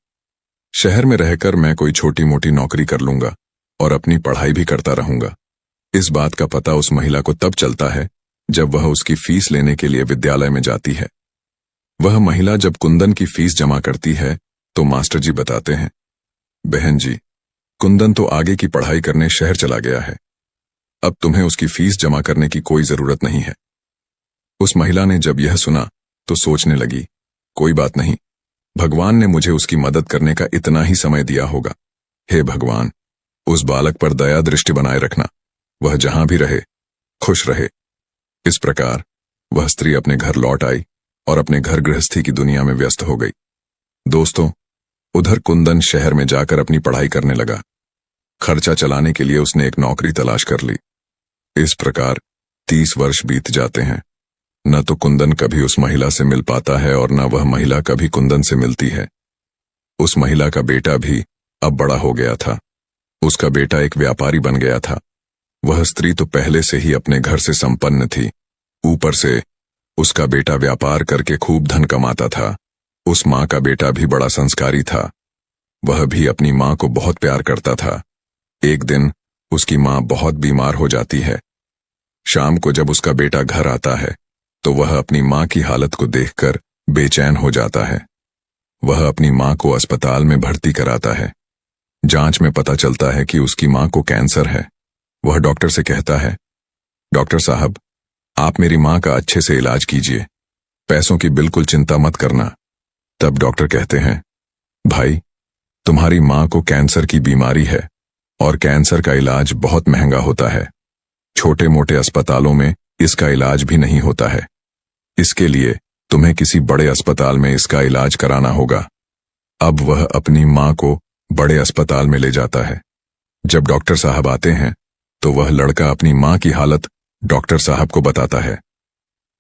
शहर में रहकर मैं कोई छोटी मोटी नौकरी कर लूंगा और अपनी पढ़ाई भी करता रहूंगा। इस बात का पता उस महिला को तब चलता है जब वह उसकी फीस लेने के लिए विद्यालय में जाती है। वह महिला जब कुंदन की फीस जमा करती है, तो मास्टर जी बताते हैं, बहन जी, कुंदन तो आगे की पढ़ाई करने शहर चला गया है। अब तुम्हें उसकी फीस जमा करने की कोई जरूरत नहीं है। उस महिला ने जब यह सुना तो सोचने लगी, कोई बात नहीं, भगवान ने मुझे उसकी मदद करने का इतना ही समय दिया होगा। हे भगवान, उस बालक पर दया दृष्टि बनाए रखना, वह जहां भी रहे खुश रहे। इस प्रकार वह स्त्री अपने घर लौट आई और अपने घर गृहस्थी की दुनिया में व्यस्त हो गई। दोस्तों, उधर कुंदन शहर में जाकर अपनी पढ़ाई करने लगा। खर्चा चलाने के लिए उसने एक नौकरी तलाश कर ली। इस प्रकार 30 वर्ष बीत जाते हैं। न तो कुंदन कभी उस महिला से मिल पाता है और न वह महिला कभी कुंदन से मिलती है। उस महिला का बेटा भी अब बड़ा हो गया था। उसका बेटा एक व्यापारी बन गया था। वह स्त्री तो पहले से ही अपने घर से संपन्न थी, ऊपर से उसका बेटा व्यापार करके खूब धन कमाता था। उस माँ का बेटा भी बड़ा संस्कारी था। वह भी अपनी माँ को बहुत प्यार करता था। एक दिन उसकी माँ बहुत बीमार हो जाती है। शाम को जब उसका बेटा घर आता है, तो वह अपनी माँ की हालत को देखकर बेचैन हो जाता है। वह अपनी माँ को अस्पताल में भर्ती कराता है। जांच में पता चलता है कि उसकी माँ को कैंसर है। वह डॉक्टर से कहता है, डॉक्टर साहब, आप मेरी माँ का अच्छे से इलाज कीजिए, पैसों की बिल्कुल चिंता मत करना। तब डॉक्टर कहते हैं, भाई, तुम्हारी माँ को कैंसर की बीमारी है और कैंसर का इलाज बहुत महंगा होता है। छोटे मोटे अस्पतालों में इसका इलाज भी नहीं होता है। इसके लिए तुम्हें किसी बड़े अस्पताल में इसका इलाज कराना होगा। अब वह अपनी माँ को बड़े अस्पताल में ले जाता है। जब डॉक्टर साहब आते हैं, तो वह लड़का अपनी माँ की हालत डॉक्टर साहब को बताता है।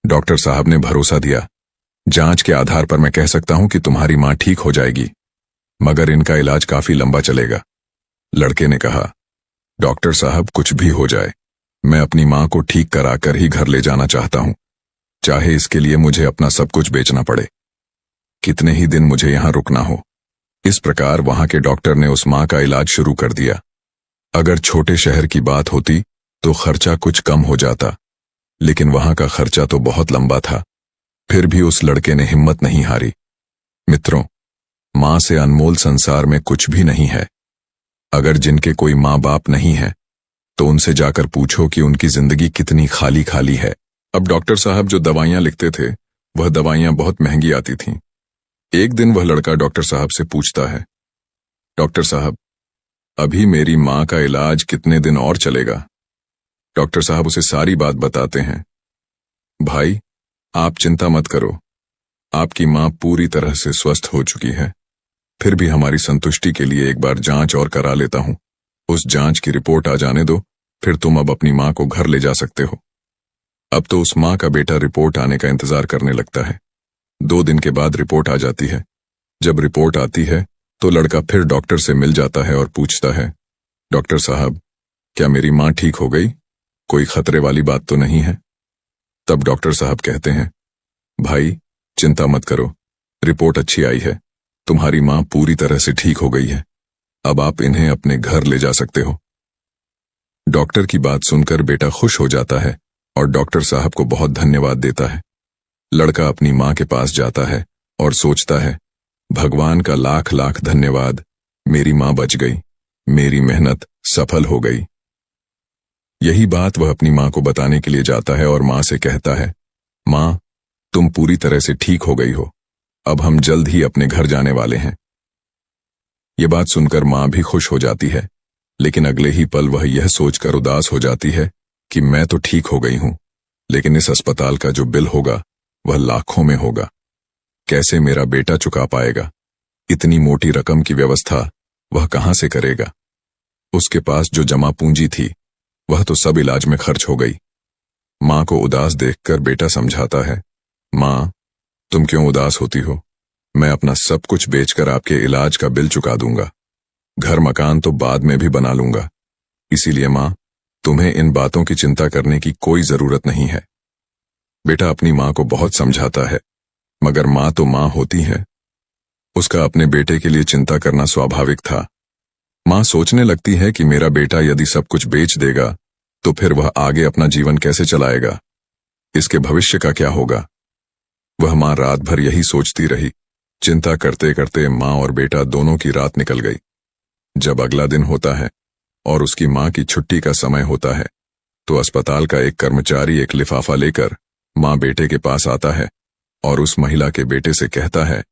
डॉक्टर साहब ने भरोसा दिया, जांच के आधार पर मैं कह सकता हूं कि तुम्हारी माँ ठीक हो जाएगी, मगर इनका इलाज काफी लंबा चलेगा। लड़के ने कहा, डॉक्टर साहब कुछ भी हो जाए, मैं अपनी माँ को ठीक कराकर ही घर ले जाना चाहता हूँ, चाहे इसके लिए मुझे अपना सब कुछ बेचना पड़े, कितने ही दिन मुझे यहाँ रुकना हो। इस प्रकार वहां के डॉक्टर ने उस माँ का इलाज शुरू कर दिया। अगर छोटे शहर की बात होती तो खर्चा कुछ कम हो जाता, लेकिन वहां का खर्चा तो बहुत लंबा था। फिर भी उस लड़के ने हिम्मत नहीं हारी। मित्रों, माँ से अनमोल संसार में कुछ भी नहीं है। अगर जिनके कोई माँ बाप नहीं है तो उनसे जाकर पूछो कि उनकी जिंदगी कितनी खाली खाली है। अब डॉक्टर साहब जो दवाइयां लिखते थे वह दवाइयां बहुत महंगी आती थीं। एक दिन वह लड़का डॉक्टर साहब से पूछता है, डॉक्टर साहब, अभी मेरी माँ का इलाज कितने दिन और चलेगा? डॉक्टर साहब उसे सारी बात बताते हैं। भाई, आप चिंता मत करो, आपकी माँ पूरी तरह से स्वस्थ हो चुकी है। फिर भी हमारी संतुष्टि के लिए एक बार जांच और करा लेता हूं। उस जांच की रिपोर्ट आ जाने दो, फिर तुम अब अपनी माँ को घर ले जा सकते हो। अब तो उस माँ का बेटा रिपोर्ट आने का इंतजार करने लगता है। 2 दिन के बाद रिपोर्ट आ जाती है। जब रिपोर्ट आती है तो लड़का फिर डॉक्टर से मिल जाता है और पूछता है, डॉक्टर साहब, क्या मेरी माँ ठीक हो गई? कोई खतरे वाली बात तो नहीं है? तब डॉक्टर साहब कहते हैं, भाई चिंता मत करो, रिपोर्ट अच्छी आई है, तुम्हारी माँ पूरी तरह से ठीक हो गई है। अब आप इन्हें अपने घर ले जा सकते हो। डॉक्टर की बात सुनकर बेटा खुश हो जाता है और डॉक्टर साहब को बहुत धन्यवाद देता है। लड़का अपनी माँ के पास जाता है और सोचता है, भगवान का लाख लाख धन्यवाद, मेरी माँ बच गई, मेरी मेहनत सफल हो गई। यही बात वह अपनी माँ को बताने के लिए जाता है और माँ से कहता है, माँ, तुम पूरी तरह से ठीक हो गई हो, अब हम जल्द ही अपने घर जाने वाले हैं। ये बात सुनकर माँ भी खुश हो जाती है, लेकिन अगले ही पल वह यह सोचकर उदास हो जाती है कि मैं तो ठीक हो गई हूं, लेकिन इस अस्पताल का जो बिल होगा वह लाखों में होगा। कैसे मेरा बेटा चुका पाएगा? इतनी मोटी रकम की व्यवस्था वह कहां से करेगा? उसके पास जो जमा पूंजी थी वह तो सब इलाज में खर्च हो गई। माँ को उदास देखकर बेटा समझाता है, माँ, तुम क्यों उदास होती हो? मैं अपना सब कुछ बेचकर आपके इलाज का बिल चुका दूंगा। घर मकान तो बाद में भी बना लूंगा। इसीलिए माँ, तुम्हें इन बातों की चिंता करने की कोई जरूरत नहीं है। बेटा अपनी माँ को बहुत समझाता है, मगर माँ तो माँ होती है। उसका अपने बेटे के लिए चिंता करना स्वाभाविक था। माँ सोचने लगती है कि मेरा बेटा यदि सब कुछ बेच देगा तो फिर वह आगे अपना जीवन कैसे चलाएगा? इसके भविष्य का क्या होगा? वह माँ रात भर यही सोचती रही। चिंता करते करते माँ और बेटा दोनों की रात निकल गई। जब अगला दिन होता है और उसकी माँ की छुट्टी का समय होता है तो अस्पताल का एक कर्मचारी एक लिफाफा लेकर माँ बेटे के पास आता है और उस महिला के बेटे से कहता है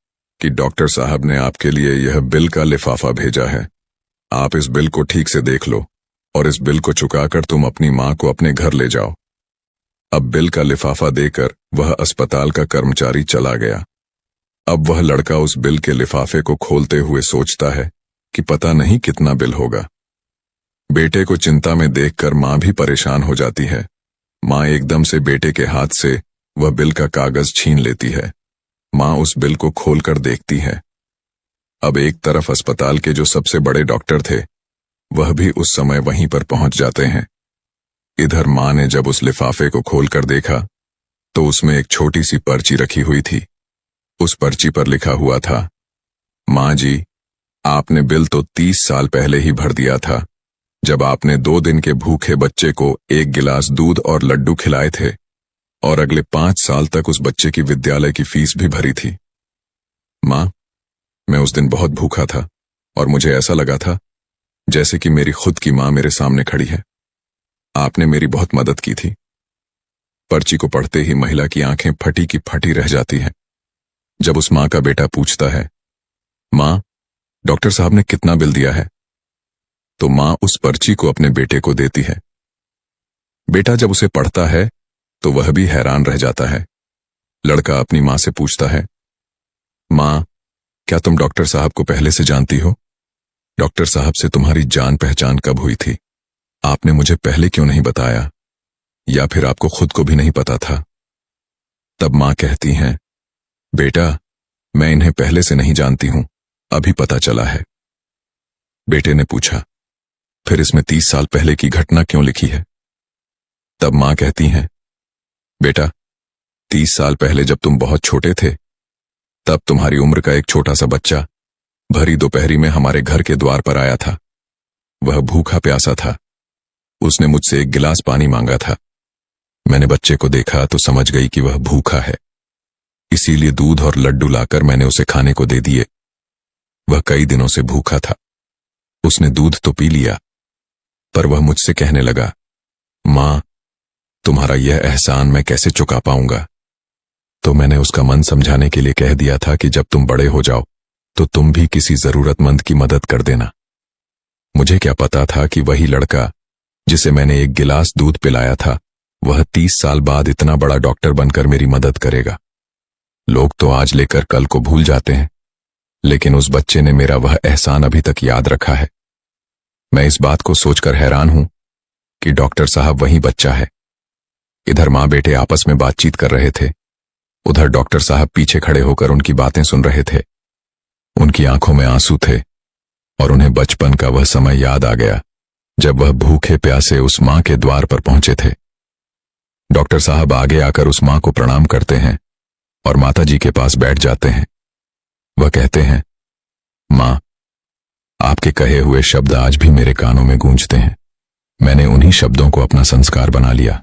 कि डॉक्टर साहब ने आपके लिए यह बिल का लिफाफा भेजा है। आप इस बिल को ठीक से देख लो और इस बिल को चुकाकर तुम अपनी माँ को अपने घर ले जाओ। अब बिल का लिफाफा देकर वह अस्पताल का कर्मचारी चला गया। अब वह लड़का उस बिल के लिफाफे को खोलते हुए सोचता है कि पता नहीं कितना बिल होगा। बेटे को चिंता में देखकर माँ भी परेशान हो जाती है। माँ एकदम से बेटे के हाथ से वह बिल का कागज छीन लेती है। माँ उस बिल को खोलकर देखती है। अब एक तरफ अस्पताल के जो सबसे बड़े डॉक्टर थे वह भी उस समय वहीं पर पहुंच जाते हैं। इधर माँ ने जब उस लिफाफे को खोलकर देखा तो उसमें एक छोटी सी पर्ची रखी हुई थी। उस पर्ची पर लिखा हुआ था, माँ जी, आपने बिल तो 30 साल पहले ही भर दिया था, जब आपने 2 दिन के भूखे बच्चे को 1 गिलास दूध और लड्डू खिलाए थे और अगले 5 साल तक उस बच्चे की विद्यालय की फीस भी भरी थी। माँ, मैं उस दिन बहुत भूखा था और मुझे ऐसा लगा था जैसे कि मेरी खुद की माँ मेरे सामने खड़ी है। आपने मेरी बहुत मदद की थी। पर्ची को पढ़ते ही महिला की आंखें फटी की फटी रह जाती हैं। जब उस माँ का बेटा पूछता है, माँ, डॉक्टर साहब ने कितना बिल दिया है? तो माँ उस पर्ची को अपने बेटे को देती है। बेटा जब उसे पढ़ता है तो वह भी हैरान रह जाता है। लड़का अपनी माँ से पूछता है, माँ, क्या तुम डॉक्टर साहब को पहले से जानती हो? डॉक्टर साहब से तुम्हारी जान पहचान कब हुई थी? आपने मुझे पहले क्यों नहीं बताया? या फिर आपको खुद को भी नहीं पता था? तब माँ कहती हैं, बेटा, मैं इन्हें पहले से नहीं जानती हूं, अभी पता चला है। बेटे ने पूछा, फिर इसमें 30 साल पहले की घटना क्यों लिखी है? तब मां कहती हैं, बेटा, 30 साल पहले जब तुम बहुत छोटे थे, तब तुम्हारी उम्र का एक छोटा सा बच्चा भरी दोपहरी में हमारे घर के द्वार पर आया था। वह भूखा प्यासा था। उसने मुझसे एक गिलास पानी मांगा था। मैंने बच्चे को देखा तो समझ गई कि वह भूखा है, इसीलिए दूध और लड्डू लाकर मैंने उसे खाने को दे दिए। वह कई दिनों से भूखा था। उसने दूध तो पी लिया, पर वह मुझसे कहने लगा, मां, तुम्हारा यह एहसान मैं कैसे चुका पाऊंगा? तो मैंने उसका मन समझाने के लिए कह दिया था कि जब तुम बड़े हो जाओ तो तुम भी किसी जरूरतमंद की मदद कर देना। मुझे क्या पता था कि वही लड़का जिसे मैंने एक गिलास दूध पिलाया था, वह 30 साल बाद इतना बड़ा डॉक्टर बनकर मेरी मदद करेगा। लोग तो आज लेकर कल को भूल जाते हैं, लेकिन उस बच्चे ने मेरा वह एहसान अभी तक याद रखा है। मैं इस बात को सोचकर हैरान हूं कि डॉक्टर साहब वही बच्चा है। इधर मां बेटे आपस में बातचीत कर रहे थे, उधर डॉक्टर साहब पीछे खड़े होकर उनकी बातें सुन रहे थे। उनकी आंखों में आंसू थे और उन्हें बचपन का वह समय याद आ गया जब वह भूखे प्यासे उस मां के द्वार पर पहुंचे थे। डॉक्टर साहब आगे आकर उस मां को प्रणाम करते हैं और माता जी के पास बैठ जाते हैं। वह कहते हैं, मां, आपके कहे हुए शब्द आज भी मेरे कानों में गूंजते हैं। मैंने उन्हीं शब्दों को अपना संस्कार बना लिया।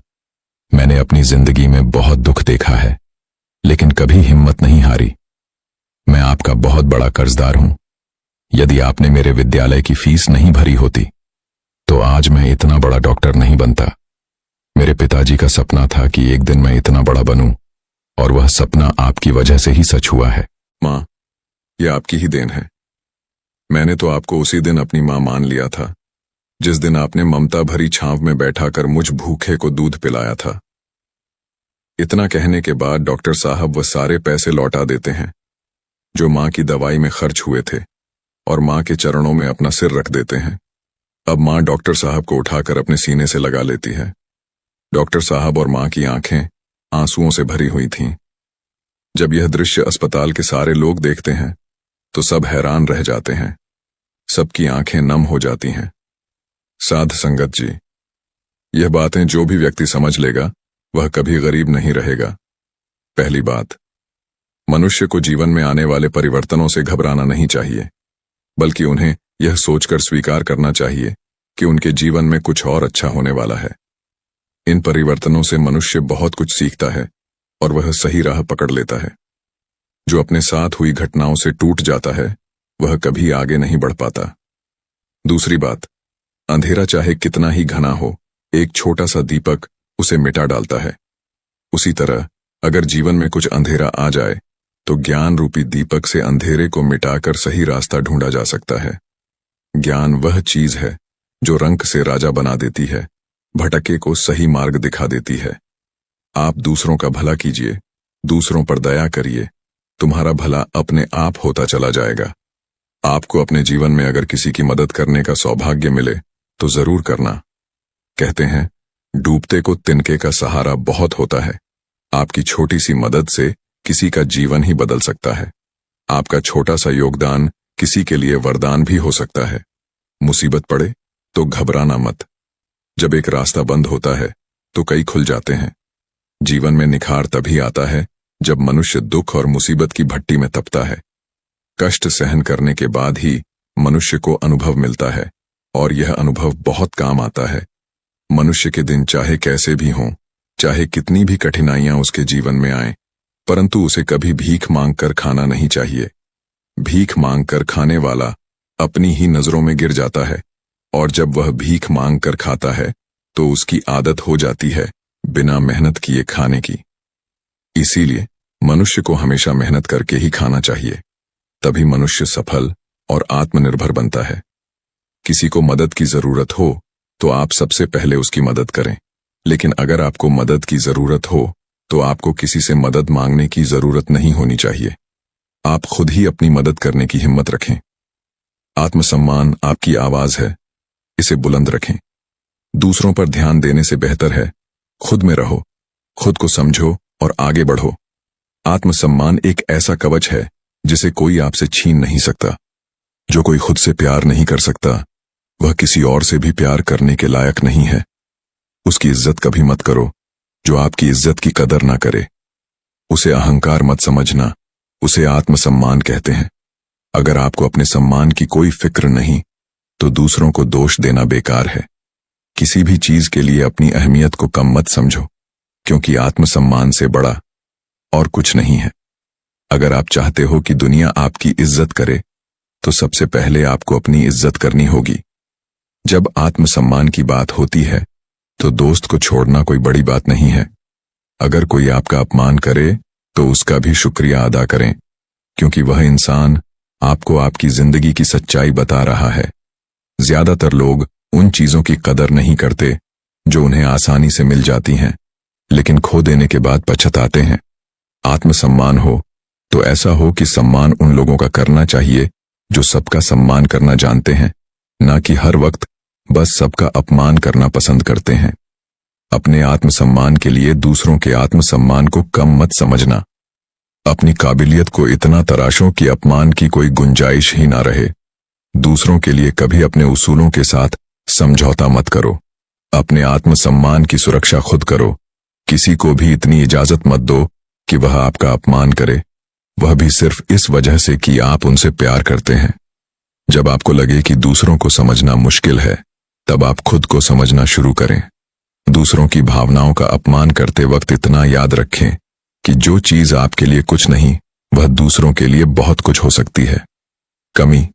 मैंने अपनी जिंदगी में बहुत दुख देखा है, लेकिन कभी हिम्मत नहीं हारी। मैं आपका बहुत बड़ा कर्जदार हूं। यदि आपने मेरे विद्यालय की फीस नहीं भरी होती तो आज मैं इतना बड़ा डॉक्टर नहीं बनता। मेरे पिताजी का सपना था कि एक दिन मैं इतना बड़ा बनूं, और वह सपना आपकी वजह से ही सच हुआ है। मां, यह आपकी ही देन है। मैंने तो आपको उसी दिन अपनी मां मान लिया था जिस दिन आपने ममता भरी छांव में बैठाकर मुझ भूखे को दूध पिलाया था। इतना कहने के बाद डॉक्टर साहब वह सारे पैसे लौटा देते हैं जो मां की दवाई में खर्च हुए थे, और मां के चरणों में अपना सिर रख देते हैं। अब मां डॉक्टर साहब को उठाकर अपने सीने से लगा लेती है। डॉक्टर साहब और मां की आंखें आंसुओं से भरी हुई थीं। जब यह दृश्य अस्पताल के सारे लोग देखते हैं तो सब हैरान रह जाते हैं। सबकी आंखें नम हो जाती हैं। साध संगत जी, यह बातें जो भी व्यक्ति समझ लेगा वह कभी गरीब नहीं रहेगा। पहली बात, मनुष्य को जीवन में आने वाले परिवर्तनों से घबराना नहीं चाहिए, बल्कि उन्हें यह सोचकर स्वीकार करना चाहिए कि उनके जीवन में कुछ और अच्छा होने वाला है। इन परिवर्तनों से मनुष्य बहुत कुछ सीखता है और वह सही राह पकड़ लेता है। जो अपने साथ हुई घटनाओं से टूट जाता है वह कभी आगे नहीं बढ़ पाता। दूसरी बात, अंधेरा चाहे कितना ही घना हो, एक छोटा सा दीपक उसे मिटा डालता है। उसी तरह अगर जीवन में कुछ अंधेरा आ जाए तो ज्ञान रूपी दीपक से अंधेरे को मिटाकर सही रास्ता ढूंढा जा सकता है। ज्ञान वह चीज है जो रंक से राजा बना देती है, भटके को सही मार्ग दिखा देती है। आप दूसरों का भला कीजिए, दूसरों पर दया करिए, तुम्हारा भला अपने आप होता चला जाएगा। आपको अपने जीवन में अगर किसी की मदद करने का सौभाग्य मिले तो जरूर करना। कहते हैं, डूबते को तिनके का सहारा बहुत होता है। आपकी छोटी सी मदद से किसी का जीवन ही बदल सकता है। आपका छोटा सा योगदान किसी के लिए वरदान भी हो सकता है। मुसीबत पड़े तो घबराना मत। जब एक रास्ता बंद होता है तो कई खुल जाते हैं। जीवन में निखार तभी आता है जब मनुष्य दुख और मुसीबत की भट्टी में तपता है। कष्ट सहन करने के बाद ही मनुष्य को अनुभव मिलता है, और यह अनुभव बहुत काम आता है। मनुष्य के दिन चाहे कैसे भी हों, चाहे कितनी भी कठिनाइयां उसके जीवन में आएं, परंतु उसे कभी भीख मांगकर खाना नहीं चाहिए। भीख मांगकर खाने वाला अपनी ही नजरों में गिर जाता है, और जब वह भीख मांगकर खाता है तो उसकी आदत हो जाती है बिना मेहनत किए खाने की। इसीलिए मनुष्य को हमेशा मेहनत करके ही खाना चाहिए, तभी मनुष्य सफल और आत्मनिर्भर बनता है। किसी को मदद की जरूरत हो तो आप सबसे पहले उसकी मदद करें, लेकिन अगर आपको मदद की जरूरत हो तो आपको किसी से मदद मांगने की जरूरत नहीं होनी चाहिए। आप खुद ही अपनी मदद करने की हिम्मत रखें। आत्मसम्मान आपकी आवाज है, इसे बुलंद रखें। दूसरों पर ध्यान देने से बेहतर है खुद में रहो, खुद को समझो और आगे बढ़ो। आत्मसम्मान एक ऐसा कवच है जिसे कोई आपसे छीन नहीं सकता। जो कोई खुद से प्यार नहीं कर सकता वह किसी और से भी प्यार करने के लायक नहीं है। उसकी इज्जत कभी मत करो जो आपकी इज्जत की कदर ना करे। उसे अहंकार मत समझना, उसे आत्मसम्मान कहते हैं। अगर आपको अपने सम्मान की कोई फिक्र नहीं तो दूसरों को दोष देना बेकार है। किसी भी चीज के लिए अपनी अहमियत को कम मत समझो, क्योंकि आत्मसम्मान से बड़ा और कुछ नहीं है। अगर आप चाहते हो कि दुनिया आपकी इज्जत करे तो सबसे पहले आपको अपनी इज्जत करनी होगी। जब आत्मसम्मान की बात होती है तो दोस्त को छोड़ना कोई बड़ी बात नहीं है। अगर कोई आपका अपमान करे तो उसका भी शुक्रिया अदा करें, क्योंकि वह इंसान आपको आपकी जिंदगी की सच्चाई बता रहा है। ज्यादातर लोग उन चीजों की कदर नहीं करते जो उन्हें आसानी से मिल जाती हैं, लेकिन खो देने के बाद पछताते हैं। आत्मसम्मान हो तो ऐसा हो कि सम्मान उन लोगों का करना चाहिए जो सबका सम्मान करना जानते हैं, ना कि हर वक्त बस सबका अपमान करना पसंद करते हैं। अपने आत्मसम्मान के लिए दूसरों के आत्मसम्मान को कम मत समझना। अपनी काबिलियत को इतना तराशो कि अपमान की कोई गुंजाइश ही ना रहे। दूसरों के लिए कभी अपने उसूलों के साथ समझौता मत करो। अपने आत्मसम्मान की सुरक्षा खुद करो। किसी को भी इतनी इजाजत मत दो कि वह आपका अपमान करे, वह भी सिर्फ इस वजह से कि आप उनसे प्यार करते हैं। जब आपको लगे कि दूसरों को समझना मुश्किल है, तब आप खुद को समझना शुरू करें। दूसरों की भावनाओं का अपमान करते वक्त इतना याद रखें कि जो चीज आपके लिए कुछ नहीं, वह दूसरों के लिए बहुत कुछ हो सकती है। कमी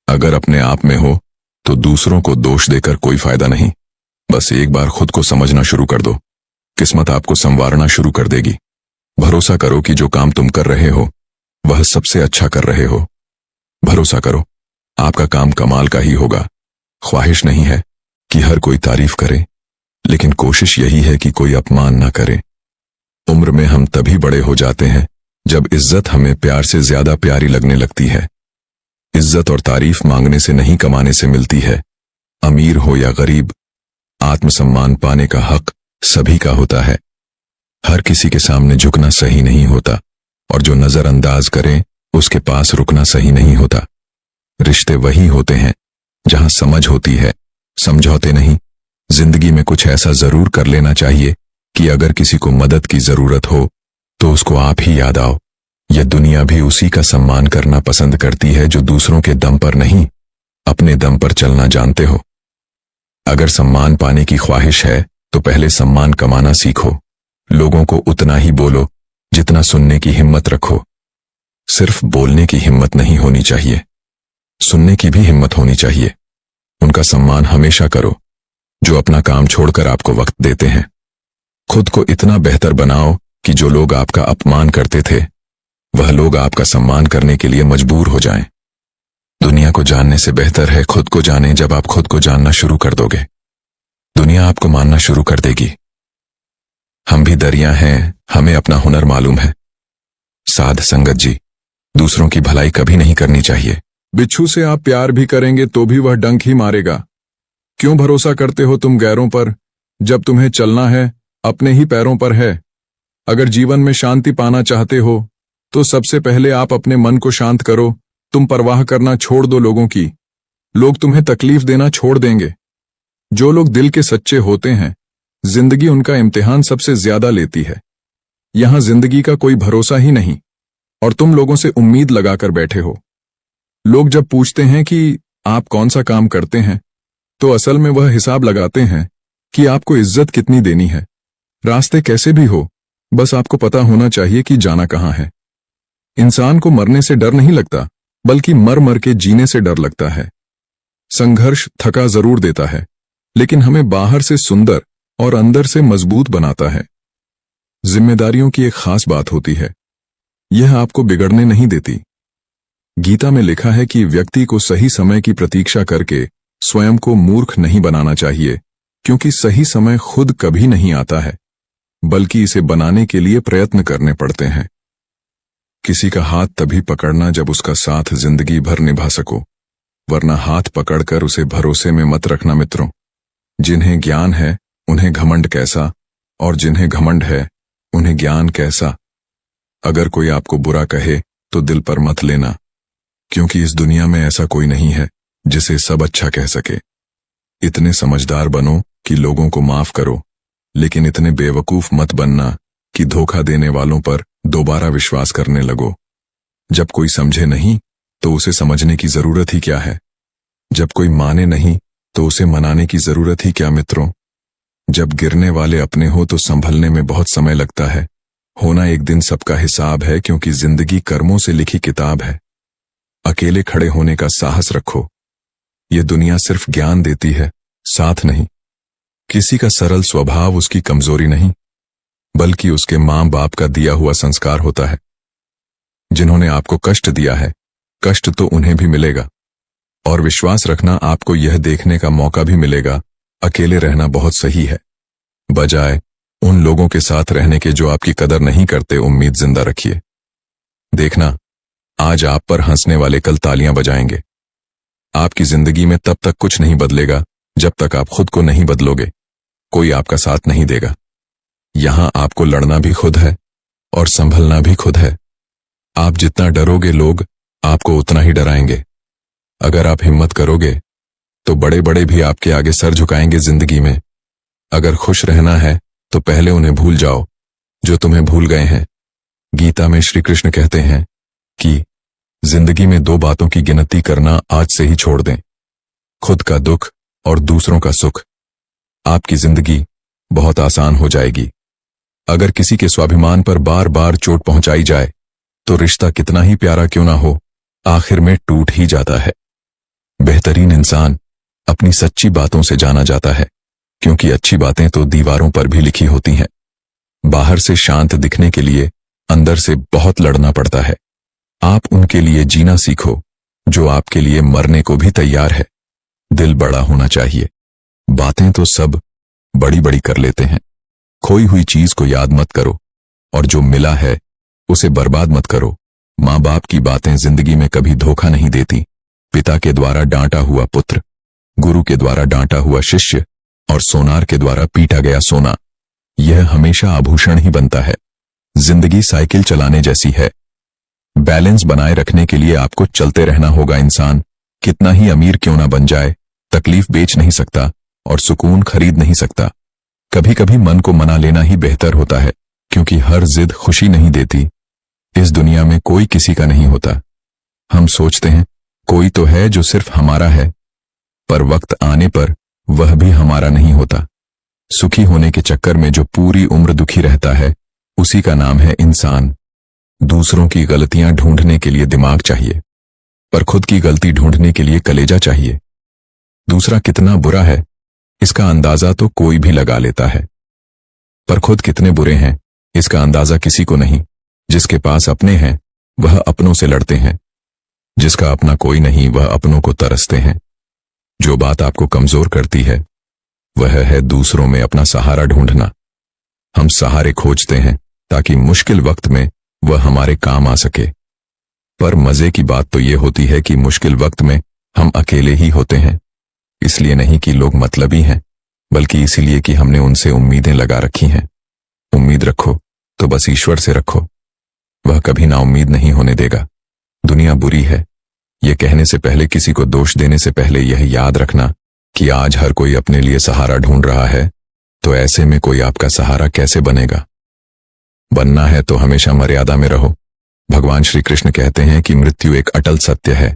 अगर अपने आप में हो तो दूसरों को दोष देकर कोई फायदा नहीं। बस एक बार खुद को समझना शुरू कर दो, किस्मत आपको संवारना शुरू कर देगी। भरोसा करो कि जो काम तुम कर रहे हो वह सबसे अच्छा कर रहे हो। भरोसा करो, आपका काम कमाल का ही होगा। ख्वाहिश नहीं है कि हर कोई तारीफ करे, लेकिन कोशिश यही है कि कोई अपमान ना करे। उम्र में हम तभी बड़े हो जाते हैं जब इज्जत हमें प्यार से ज्यादा प्यारी लगने लगती है। इज्जत और तारीफ मांगने से नहीं, कमाने से मिलती है। अमीर हो या गरीब, आत्मसम्मान पाने का हक सभी का होता है। हर किसी के सामने झुकना सही नहीं होता, और जो नजरअंदाज करे उसके पास रुकना सही नहीं होता। रिश्ते वही होते हैं जहां समझ होती है, समझौते नहीं। जिंदगी में कुछ ऐसा जरूर कर लेना चाहिए कि अगर किसी को मदद की जरूरत हो तो उसको आप ही याद आओ। यह दुनिया भी उसी का सम्मान करना पसंद करती है जो दूसरों के दम पर नहीं, अपने दम पर चलना जानते हो। अगर सम्मान पाने की ख्वाहिश है तो पहले सम्मान कमाना सीखो। लोगों को उतना ही बोलो जितना सुनने की हिम्मत रखो। सिर्फ बोलने की हिम्मत नहीं होनी चाहिए, सुनने की भी हिम्मत होनी चाहिए। उनका सम्मान हमेशा करो जो अपना काम छोड़कर आपको वक्त देते हैं। खुद को इतना बेहतर बनाओ कि जो लोग आपका अपमान करते थे वह लोग आपका सम्मान करने के लिए मजबूर हो जाएं। दुनिया को जानने से बेहतर है खुद को जाने। जब आप खुद को जानना शुरू कर दोगे, दुनिया आपको मानना शुरू कर देगी। हम भी दरिया हैं, हमें अपना हुनर मालूम है। साध संगत जी, दूसरों की भलाई कभी नहीं करनी चाहिए। बिच्छू से आप प्यार भी करेंगे तो भी वह डंक ही मारेगा। क्यों भरोसा करते हो तुम गैरों पर, जब तुम्हें चलना है अपने ही पैरों पर है। अगर जीवन में शांति पाना चाहते हो तो सबसे पहले आप अपने मन को शांत करो। तुम परवाह करना छोड़ दो लोगों की। लोग तुम्हें तकलीफ देना छोड़ देंगे। जो लोग दिल के सच्चे होते हैं, जिंदगी उनका इम्तिहान सबसे ज्यादा लेती है। यहां जिंदगी का कोई भरोसा ही नहीं, और तुम लोगों से उम्मीद लगाकर बैठे हो। लोग जब पूछते हैं कि आप कौन सा काम करते हैं, तो असल में वह हिसाब लगाते हैं कि आपको इज्जत कितनी देनी है। रास्ते कैसे भी हो, बस आपको पता होना चाहिए कि जाना कहां है। इंसान को मरने से डर नहीं लगता, बल्कि मर मर के जीने से डर लगता है। संघर्ष थका जरूर देता है, लेकिन हमें बाहर से सुंदर और अंदर से मजबूत बनाता है। जिम्मेदारियों की एक खास बात होती है, यह आपको बिगड़ने नहीं देती। गीता में लिखा है कि व्यक्ति को सही समय की प्रतीक्षा करके स्वयं को मूर्ख नहीं बनाना चाहिए, क्योंकि सही समय खुद कभी नहीं आता है, बल्कि इसे बनाने के लिए प्रयत्न करने पड़ते हैं। किसी का हाथ तभी पकड़ना जब उसका साथ जिंदगी भर निभा सको, वरना हाथ पकड़कर उसे भरोसे में मत रखना मित्रों। जिन्हें ज्ञान है उन्हें घमंड कैसा, और जिन्हें घमंड है उन्हें ज्ञान कैसा। अगर कोई आपको बुरा कहे तो दिल पर मत लेना, क्योंकि इस दुनिया में ऐसा कोई नहीं है जिसे सब अच्छा कह सके। इतने समझदार बनो कि लोगों को माफ करो, लेकिन इतने बेवकूफ मत बनना कि धोखा देने वालों पर दोबारा विश्वास करने लगो। जब कोई समझे नहीं तो उसे समझने की जरूरत ही क्या है। जब कोई माने नहीं तो उसे मनाने की जरूरत ही क्या मित्रों। जब गिरने वाले अपने हो तो संभलने में बहुत समय लगता है। होना एक दिन सबका हिसाब है, क्योंकि जिंदगी कर्मों से लिखी किताब है। अकेले खड़े होने का साहस रखो। ये दुनिया सिर्फ ज्ञान देती है, साथ नहीं। किसी का सरल स्वभाव उसकी कमजोरी नहीं, बल्कि उसके मां बाप का दिया हुआ संस्कार होता है। जिन्होंने आपको कष्ट दिया है, कष्ट तो उन्हें भी मिलेगा। और विश्वास रखना, आपको यह देखने का मौका भी मिलेगा अकेले रहना बहुत सही है, बजाय उन लोगों के साथ रहने के जो आपकी कदर नहीं करते। उम्मीद जिंदा रखिए। देखना, आज आप पर हंसने वाले कल तालियां बजाएंगे। आपकी जिंदगी में तब तक कुछ नहीं बदलेगा जब तक आप खुद को नहीं बदलोगे। कोई आपका साथ नहीं देगा। यहां आपको लड़ना भी खुद है और संभलना भी खुद है। आप जितना डरोगे, लोग आपको उतना ही डराएंगे। अगर आप हिम्मत करोगे तो बड़े बड़े भी आपके आगे सर झुकाएंगे जिंदगी में। अगर खुश रहना है तो पहले उन्हें भूल जाओ जो तुम्हें भूल गए हैं। गीता में श्री कृष्ण कहते हैं कि जिंदगी में दो बातों की गिनती करना आज से ही छोड़ दें, खुद का दुख और दूसरों का सुख। आपकी जिंदगी बहुत आसान हो जाएगी। अगर किसी के स्वाभिमान पर बार बार चोट पहुंचाई जाए तो रिश्ता कितना ही प्यारा क्यों ना हो, आखिर में टूट ही जाता है। बेहतरीन इंसान अपनी सच्ची बातों से जाना जाता है, क्योंकि अच्छी बातें तो दीवारों पर भी लिखी होती हैं। बाहर से शांत दिखने के लिए अंदर से बहुत लड़ना पड़ता है। आप उनके लिए जीना सीखो जो आपके लिए मरने को भी तैयार है। दिल बड़ा होना चाहिए। बातें तो सब बड़ी बड़ी कर लेते हैं। खोई हुई चीज को याद मत करो, और जो मिला है उसे बर्बाद मत करो। माँ बाप की बातें जिंदगी में कभी धोखा नहीं देती। पिता के द्वारा डांटा हुआ पुत्र, गुरु के द्वारा डांटा हुआ शिष्य और सोनार के द्वारा पीटा गया सोना, यह हमेशा आभूषण ही बनता है। जिंदगी साइकिल चलाने जैसी है। बैलेंस बनाए रखने के लिए आपको चलते रहना होगा। इंसान कितना ही अमीर क्यों ना बन जाए, तकलीफ बेच नहीं सकता और सुकून खरीद नहीं सकता। कभी कभी मन को मना लेना ही बेहतर होता है, क्योंकि हर जिद खुशी नहीं देती। इस दुनिया में कोई किसी का नहीं होता। हम सोचते हैं कोई तो है जो सिर्फ हमारा है, पर वक्त आने पर वह भी हमारा नहीं होता। सुखी होने के चक्कर में जो पूरी उम्र दुखी रहता है, उसी का नाम है इंसान। दूसरों की गलतियां ढूंढने के लिए दिमाग चाहिए, पर खुद की गलती ढूंढने के लिए कलेजा चाहिए। दूसरा कितना बुरा है, इसका अंदाजा तो कोई भी लगा लेता है, पर खुद कितने बुरे हैं, इसका अंदाजा किसी को नहीं। जिसके पास अपने हैं वह अपनों से लड़ते हैं, जिसका अपना कोई नहीं वह अपनों को तरसते हैं। जो बात आपको कमजोर करती है वह है दूसरों में अपना सहारा ढूंढना। हम सहारे खोजते हैं ताकि मुश्किल वक्त में वह हमारे काम आ सके, पर मजे की बात तो यह होती है कि मुश्किल वक्त में हम अकेले ही होते हैं। इसलिए नहीं कि लोग मतलबी हैं, बल्कि इसीलिए कि हमने उनसे उम्मीदें लगा रखी हैं। उम्मीद रखो तो बस ईश्वर से रखो, वह कभी नाउम्मीद नहीं होने देगा। दुनिया बुरी है, यह कहने से पहले, किसी को दोष देने से पहले यह याद रखना कि आज हर कोई अपने लिए सहारा ढूंढ रहा है, तो ऐसे में कोई आपका सहारा कैसे बनेगा। बनना है तो हमेशा मर्यादा में रहो। भगवान श्री कृष्ण कहते हैं कि मृत्यु एक अटल सत्य है,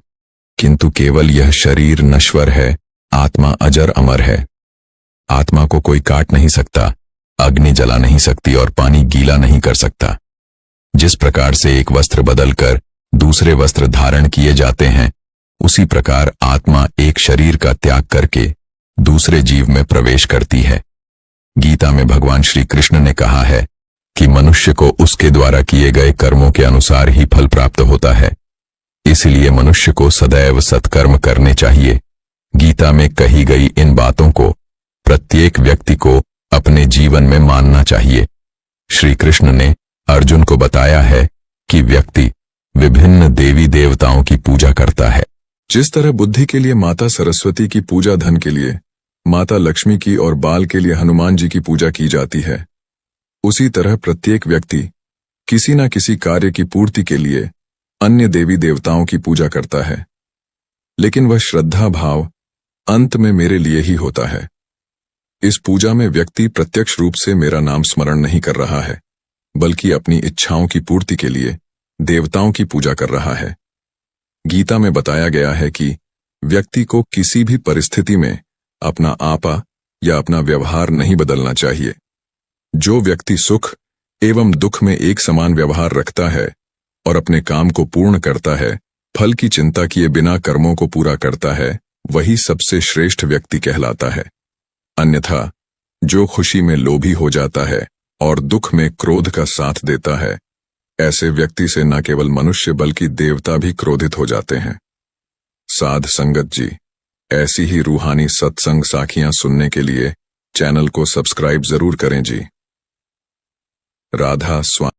किंतु केवल यह शरीर नश्वर है, आत्मा अजर अमर है। आत्मा को कोई काट नहीं सकता, अग्नि जला नहीं सकती और पानी गीला नहीं कर सकता। जिस प्रकार से एक वस्त्र बदलकर दूसरे वस्त्र धारण किए जाते हैं, उसी प्रकार आत्मा एक शरीर का त्याग करके दूसरे जीव में प्रवेश करती है। गीता में भगवान श्री कृष्ण ने कहा है कि मनुष्य को उसके द्वारा किए गए कर्मों के अनुसार ही फल प्राप्त होता है। इसलिए मनुष्य को सदैव सत्कर्म करने चाहिए। गीता में कही गई इन बातों को प्रत्येक व्यक्ति को अपने जीवन में मानना चाहिए। श्री कृष्ण ने अर्जुन को बताया है कि व्यक्ति विभिन्न देवी देवताओं की पूजा करता है। जिस तरह बुद्धि के लिए माता सरस्वती की पूजा, धन के लिए माता लक्ष्मी की और बाल के लिए हनुमान जी की पूजा की जाती है, उसी तरह प्रत्येक व्यक्ति किसी न किसी कार्य की पूर्ति के लिए अन्य देवी देवताओं की पूजा करता है। लेकिन वह श्रद्धा भाव अंत में मेरे लिए ही होता है। इस पूजा में व्यक्ति प्रत्यक्ष रूप से मेरा नाम स्मरण नहीं कर रहा है, बल्कि अपनी इच्छाओं की पूर्ति के लिए देवताओं की पूजा कर रहा है। गीता में बताया गया है कि व्यक्ति को किसी भी परिस्थिति में अपना आपा या अपना व्यवहार नहीं बदलना चाहिए। जो व्यक्ति सुख एवं दुख में एक समान व्यवहार रखता है और अपने काम को पूर्ण करता है, फल की चिंता किए बिना कर्मों को पूरा करता है, वही सबसे श्रेष्ठ व्यक्ति कहलाता है। अन्यथा जो खुशी में लोभी हो जाता है और दुख में क्रोध का साथ देता है, ऐसे व्यक्ति से न केवल मनुष्य बल्कि देवता भी क्रोधित हो जाते हैं। साध संगत जी, ऐसी ही रूहानी सत्संग साखियां सुनने के लिए चैनल को सब्सक्राइब जरूर करें जी। राधा स्वामी।